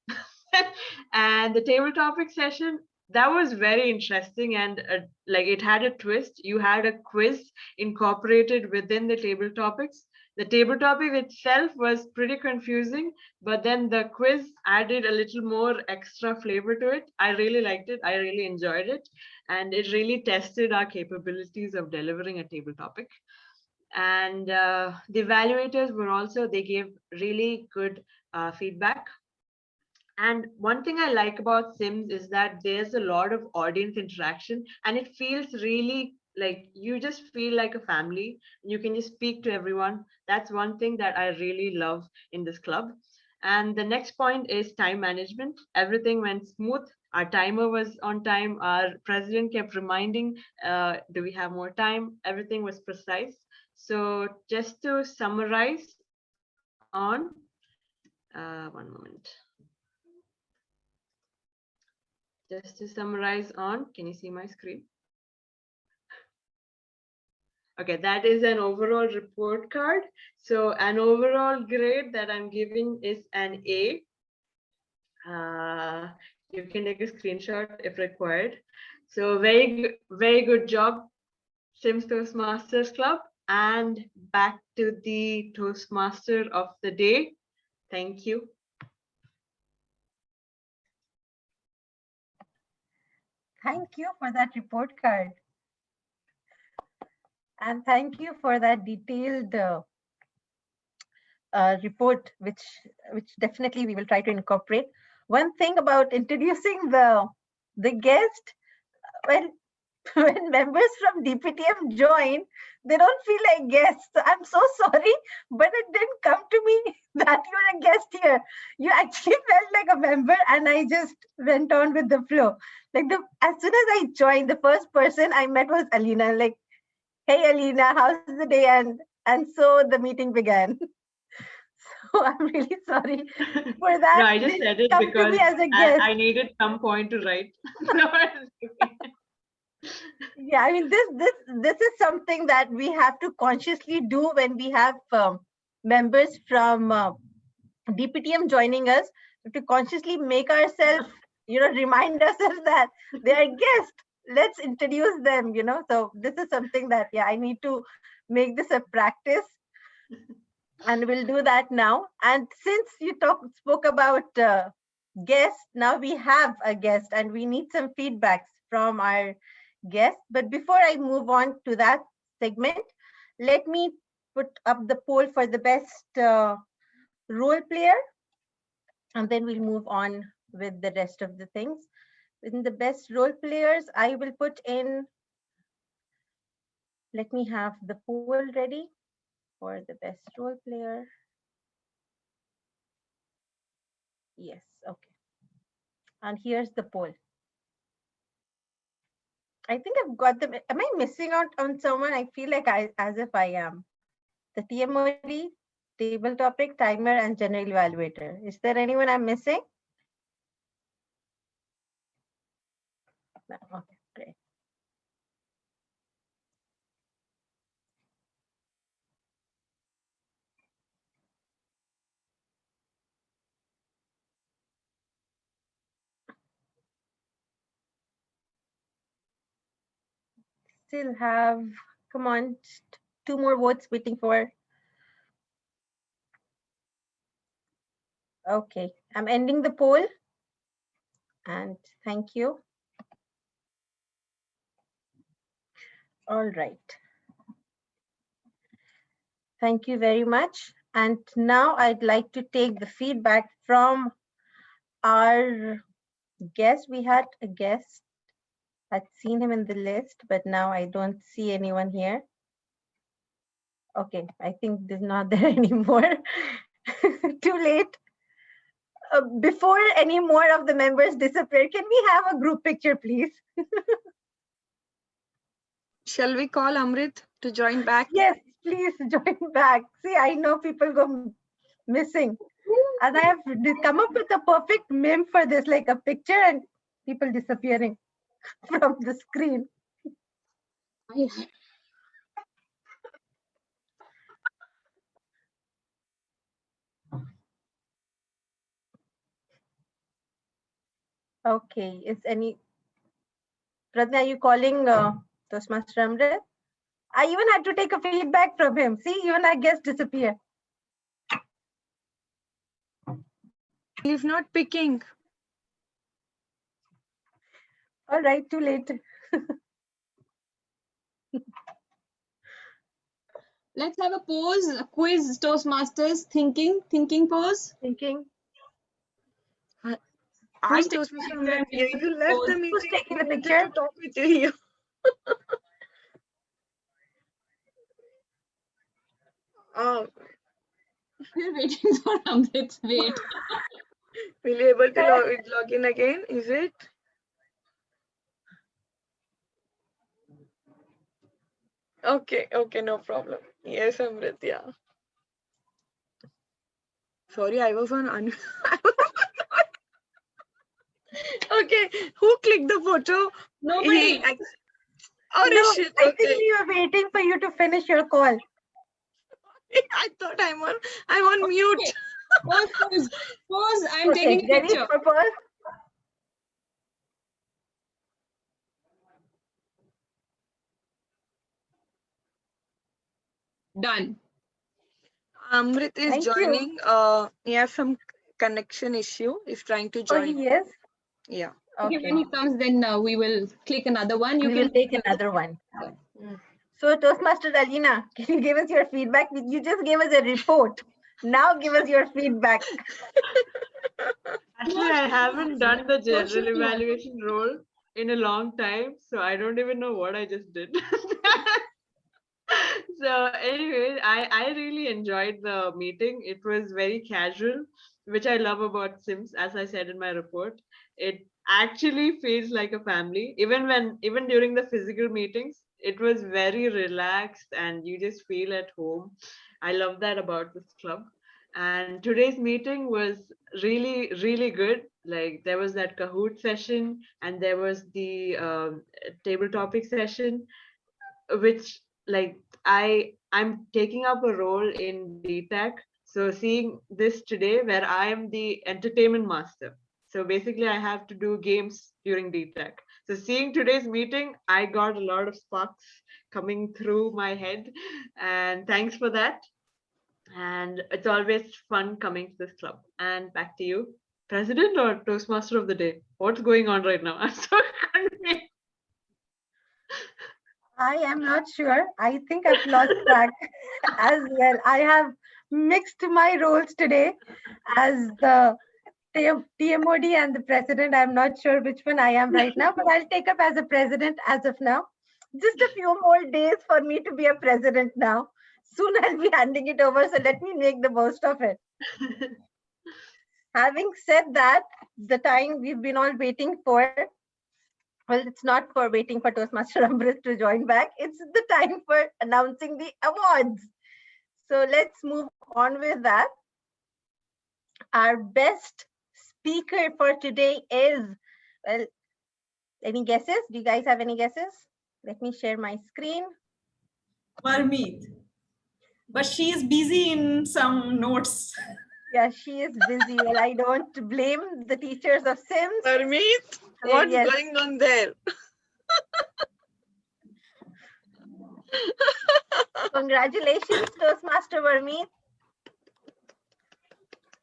And the table topic session, that was very interesting, and like it had a twist. You had a quiz incorporated within the table topics. The table topic itself was pretty confusing, but then the quiz added a little more extra flavor to it. I really liked it. I really enjoyed it. And it really tested our capabilities of delivering a table topic. And the evaluators were also, they gave really good feedback. And one thing I like about Sims is that there's a lot of audience interaction, and it feels really like you just feel like a family. You can just speak to everyone. That's one thing that I really love in this club. And the next point is time management. Everything went smooth. Our timer was on time. Our president kept reminding, do we have more time? Everything was precise. So just to summarize on, one moment. Just to summarize on, can you see my screen? Okay, that is an overall report card. So an overall grade that I'm giving is an A. You can take a screenshot if required. So very good job, Sims Toastmasters Club. And back to the Toastmaster of the day. Thank you. Thank you for that report card. And thank you for that detailed report, which definitely we will try to incorporate. one thing about introducing the guest, when when members from DPTM join, they don't feel like guests. I'm so sorry, but it didn't come to me that you're a guest here. You actually felt like a member, and I just went on with the flow. Like as soon as I joined, the first person I met was Alina. Like, hey Alina, how's the day? And so the meeting began. So I'm really sorry for that. No, I just said it come because to me as a guest. I needed some point to write. No, Yeah, I mean this is something that we have to consciously do when we have members from DPTM joining us, to consciously make ourselves, remind ourselves that they are guests. Let's introduce them, So this is something that, I need to make this a practice, and we'll do that now. And since you spoke about guests, now we have a guest, and we need some feedbacks from our guest. But before I move on to that segment, let me put up the poll for the best role player, and then we'll move on with the rest of the things. In the best role players, I will put in, let me have the poll ready for the best role player. Yes, okay. And here's the poll. I think I've got them. Am I missing out on someone? I feel like as if I am. The TMOD, table topic, timer, and general evaluator. Is there anyone I'm missing? No, okay, great. Still have, come on, 2 more votes waiting for. Okay, I'm ending the poll, and thank you. All right. Thank you very much. And now I'd like to take the feedback from our guest. We had a guest. I'd seen him in the list, but now I don't see anyone here. Okay, I think they're not there anymore. Too late. Before any more of the members disappear, can we have a group picture, please? Shall we call Amrit to join back? Yes, please join back. See, I know people go missing. And I have come up with a perfect meme for this, like a picture and people disappearing from the screen. Okay, is any, Pradnya, are you calling Toastmaster Amrit? I even had to take a feedback from him. See, even our guest disappear. He's not picking. All right, too late. Let's have a pose, a quiz, Toastmasters, thinking pose. Thinking. I Toastmaster Amrit, you left the meeting. Who's taking the I wanted picture? to talk with you. Oh, We're waiting for Amrit. Wait. will you able to log in again? Is it? Okay, no problem. Yes, Amrit, yeah. Sorry, I was on Okay, who clicked the photo? Nobody. Oh, no, shit. I Okay. think we were waiting for you to finish your call. I thought I'm on mute. Pause. I'm taking a ready picture. for pause? Done. Amrit is Thank joining. He has some connection issue. He's trying to join. Oh, he is? Yeah. Okay, when he comes, then we will click another one. We will take another one. So, Toastmaster Alina, can you give us your feedback? You just gave us a report. Now give us your feedback. Actually, I haven't done the general evaluation role in a long time, so I don't even know what I just did. So anyway, I really enjoyed the meeting. It was very casual, which I love about Sims. As I said in my report, it actually feels like a family. Even during the physical meetings, it was very relaxed and you just feel at home. I love that about this club. And today's meeting was really good. Like there was that Kahoot session and there was the table topic session, which like I'm taking up a role in DTAC. So seeing this today where I am the entertainment master. So basically I have to do games during DTAC. So seeing today's meeting, I got a lot of sparks coming through my head. And thanks for that. And it's always fun coming to this club. And back to you. President or Toastmaster of the day? What's going on right now? I'm so confused. I am not sure. I think I've lost track as well. I have mixed my roles today as the TMOD and the president. I'm not sure which one I am right now, but I'll take up as a president as of now. Just a few more days for me to be a president now. Soon I'll be handing it over, so let me make the most of it. Having said that, the time we've been all waiting for, well, it's not for waiting for Toastmaster Amrit to join back. It's the time for announcing the awards. So let's move on with that. Our best speaker for today is, well, any guesses? Do you guys have any guesses? Let me share my screen. Varmeet. But she is busy in some notes. Yeah, she is busy. Well, I don't blame the teachers of Sims. Varmeet, what's going on there? Congratulations, Toastmaster Varmeet,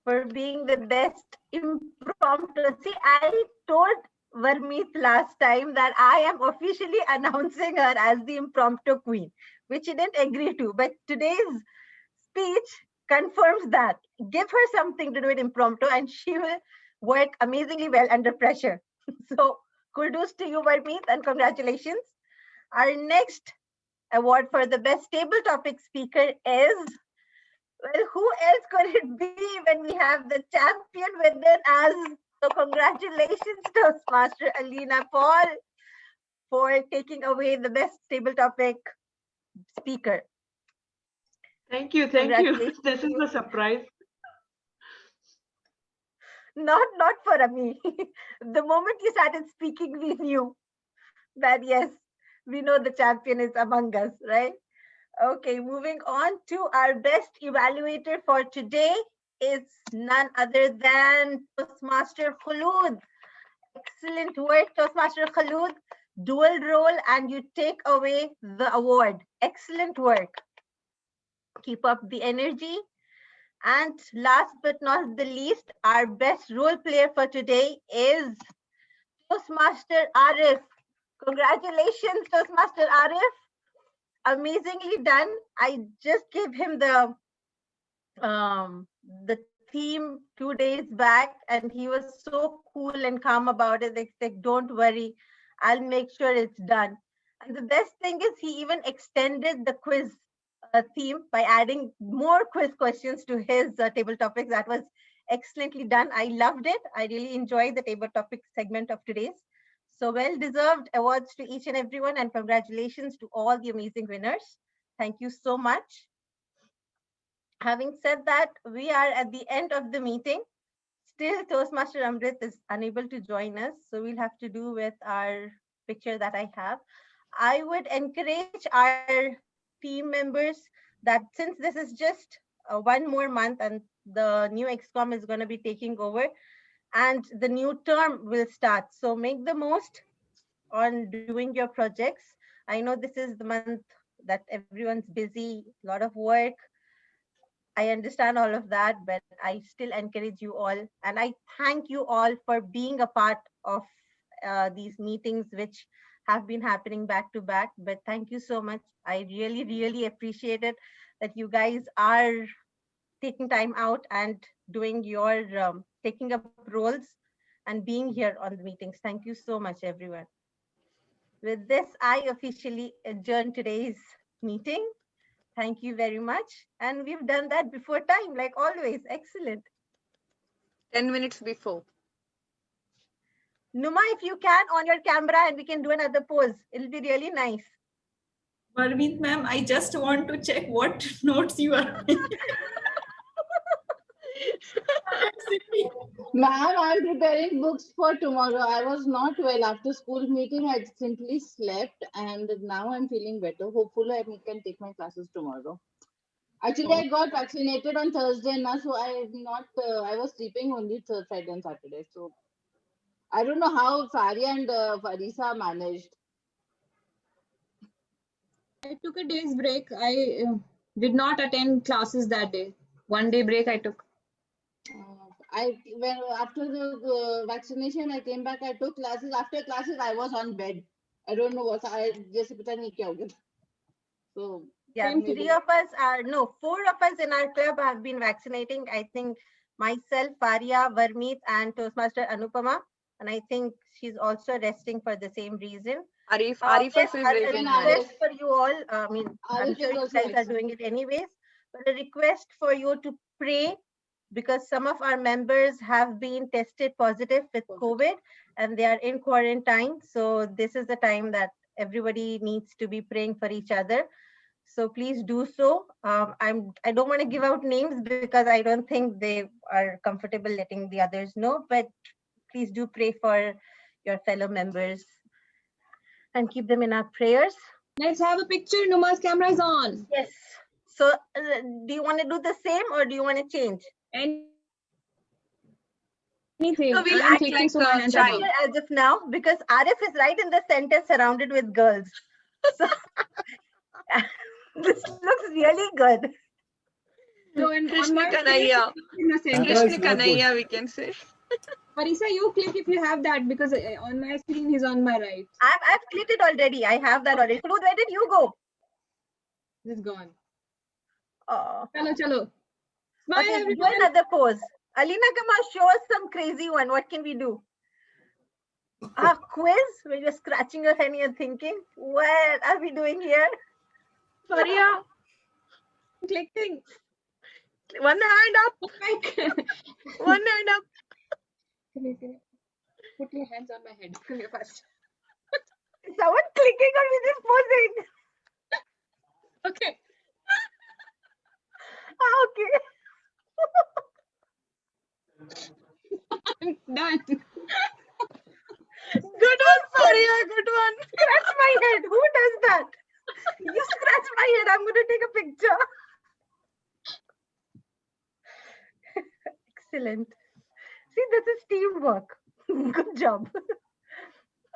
for being the best impromptu. See, I told Varmeet last time that I am officially announcing her as the impromptu queen, which she didn't agree to. But today's speech confirms that. Give her something to do with impromptu and she will work amazingly well under pressure. So kudos to you, Varmeet, and congratulations. Our next award for the best table topic speaker is, well, who else could it be when we have the champion winner as, so congratulations, Toastmaster Alina Paul, for taking away the best table topic speaker. Thank you. This is a surprise. Not for me. The moment you started speaking, we knew that yes, we know the champion is among us, right? Okay, moving on to our best evaluator for today is none other than Toastmaster Khulud. Excellent work, Toastmaster Khulud. Dual role and you take away the award. Excellent work. Keep up the energy. And last but not the least, our best role player for today is Toastmaster Arif. Congratulations, Toastmaster Arif. Amazingly done. I just gave him the theme 2 days back and he was so cool and calm about it. Like, don't worry, I'll make sure it's done. And the best thing is he even extended the quiz theme by adding more quiz questions to his table topics. That was excellently done. I loved it. I really enjoyed the table topic segment of today's. So well-deserved awards to each and everyone and congratulations to all the amazing winners. Thank you so much. Having said that, we are at the end of the meeting. Still, Toastmaster Amrit is unable to join us, so we'll have to do with our picture that I have. I would encourage our team members that since this is just one more month and the new XCOM is going to be taking over and the new term will start. So make the most on doing your projects. I know this is the month that everyone's busy, a lot of work. I understand all of that, but I still encourage you all. And I thank you all for being a part of these meetings, which have been happening back to back. But thank you so much. I really appreciate it that you guys are taking time out and doing your taking up roles and being here on the meetings. Thank you so much, everyone. With this, I officially adjourn today's meeting. Thank you very much. And we've done that before time, like always. Excellent. 10 minutes before. Numa, if you can, on your camera, and we can do another pose. It'll be really nice. Parmeet ma'am, I just want to check what notes you are. Ma'am, I'm preparing books for tomorrow. I was not well after school meeting. I simply slept and now I'm feeling better. Hopefully, I can take my classes tomorrow. Actually, I got vaccinated on Thursday now, so I'm not. I was sleeping only Friday and Saturday. So I don't know how Faria and Farisa managed. I took a day's break. I did not attend classes that day. 1 day break I took. When after the vaccination, I came back. I took classes. After classes, I was on bed. I don't know what I just pata nahi kya ho gaya. So yeah, 4 of us in our club have been vaccinating. I think myself, Faria, Varmeet, and Toastmaster Anupama. And I think she's also resting for the same reason. Arif yes, is a raising request for you all. I mean, I'm Arif sure is you also guys are vaccinated. doing it anyways. But a request for you to pray, because some of our members have been tested positive with COVID and they are in quarantine. So this is the time that everybody needs to be praying for each other. So please do so. I don't want to give out names because I don't think they are comfortable letting the others know, but please do pray for your fellow members and keep them in our prayers. Let's have a picture. Numa's camera is on. Yes. So do you want to do the same or do you want to change? Anything. No, we'll I'm act clicking like so my a hands are child. on. As of now, because Arif is right in the center surrounded with girls. So this looks really good. So on Krishna my Kanaiya. screen, Krishna Kanaiya, we can say. Farisa, you click if you have that, because on my screen he's on my right. I've clicked it already. I have that already. Kulud, where did you go? It's gone. Oh. Chalo. Smile, Okay, do everyone. another pose. Alina, come on, show us some crazy one. What can we do? Quiz? Where you're scratching your head and you're thinking, what are we doing here? Faria. Clicking. One hand up. One hand up. Put your hands on my head. Come here first. Is someone clicking or we just posing? Okay. Okay. Done. Good one, Faria. Good one. Scratch my head. Who does that? You scratch my head. I'm going to take a picture. Excellent. See, this is teamwork. Good job.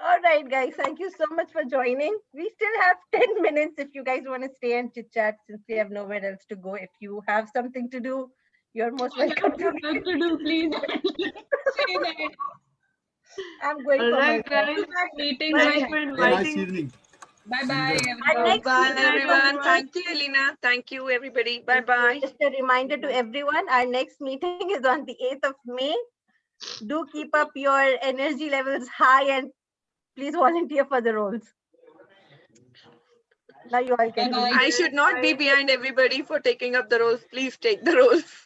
All right, guys. Thank you so much for joining. We still have 10 minutes if you guys want to stay and chit chat, since we have nowhere else to go. If you have something to do, you're most welcome to do. Please say that. I'm going All for right, my guys. Meeting. Thanks for Have a nice inviting. evening. Bye-bye, Our everyone. next Bye, meeting, everyone. Thank you, Elena. Thank you, everybody. Bye-bye. just a reminder to everyone, our next meeting is on the 8th of May. Do keep up your energy levels high and please volunteer for the roles. Now you all can leave. I should not be behind everybody for taking up the roles. Please take the roles.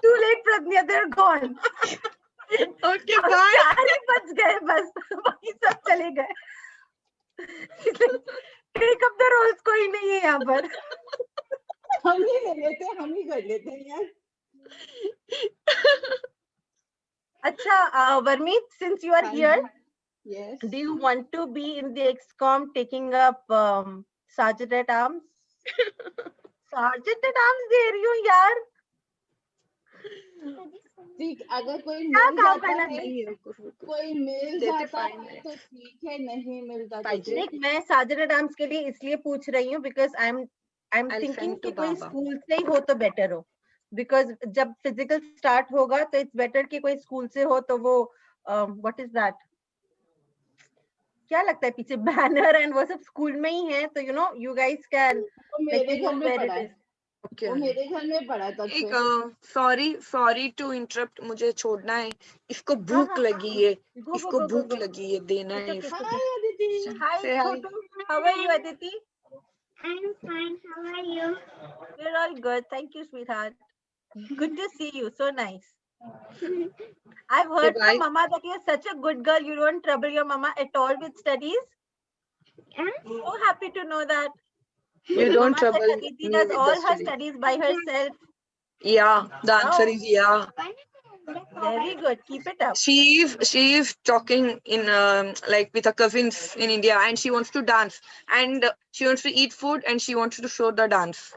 Too late, Pradnya, they're gone. Okay, bye. चार ही बच गए बस, बाकी सब चले गए. Take up the roles, कोई नहीं है यहाँ पर. हम ही ले लेते हैं, हम ही कर लेते हैं यार. अच्छा, Varmeet, since you are here, yes, do you want to be in the XCOM taking up Sergeant at Arms? Sergeant at Arms दे रही हूँ यार. ठीक, अगर कोई क्या मिल काम जाता करना है, चाहिए? कोई मिल जाता है तो ठीक है, नहीं मिलता तो देख, मैं Sergeant at Arms के लिए इसलिए पूछ रही हूँ because I'm thinking कि कोई स्कूल से ही हो तो बेटर हो, because जब फिजिकल स्टार्ट होगा तो इट्स बेटर कि कोई स्कूल से हो तो वो व्हाट इज दैट, क्या लगता है पीछे बैनर एंड वो सब स्कूल में ही है, तो you know you guys can मेरे घर में पड़ा है. Okay. वो मेरे घर में पड़ा तब से। सॉरी टू इंटरप्ट, मुझे छोड़ना है, इसको भूख लगी है, इसको भूख लगी है, देना है इसको। Hi, Say hi. Chotu. How are you, Aditi? I'm fine. How are you? We're all good. Thank you, sweetheart. Good to see you. So nice. I've heard from Mama that you're such a good girl. You don't trouble your Mama at all with studies. So happy to know that. You don't Mama said trouble Aditi me does with all the her study. studies by herself. Yeah, the answer is yeah. Very good. Keep it up. She is talking in like with her cousins in India, and she wants to dance, and she wants to eat food, and she wants to show the dance.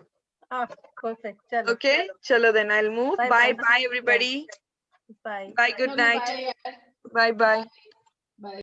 Oh, perfect. Chalo. Okay, chalo then I'll move. Bye, bye everybody. Bye. Bye, good night. Bye, bye.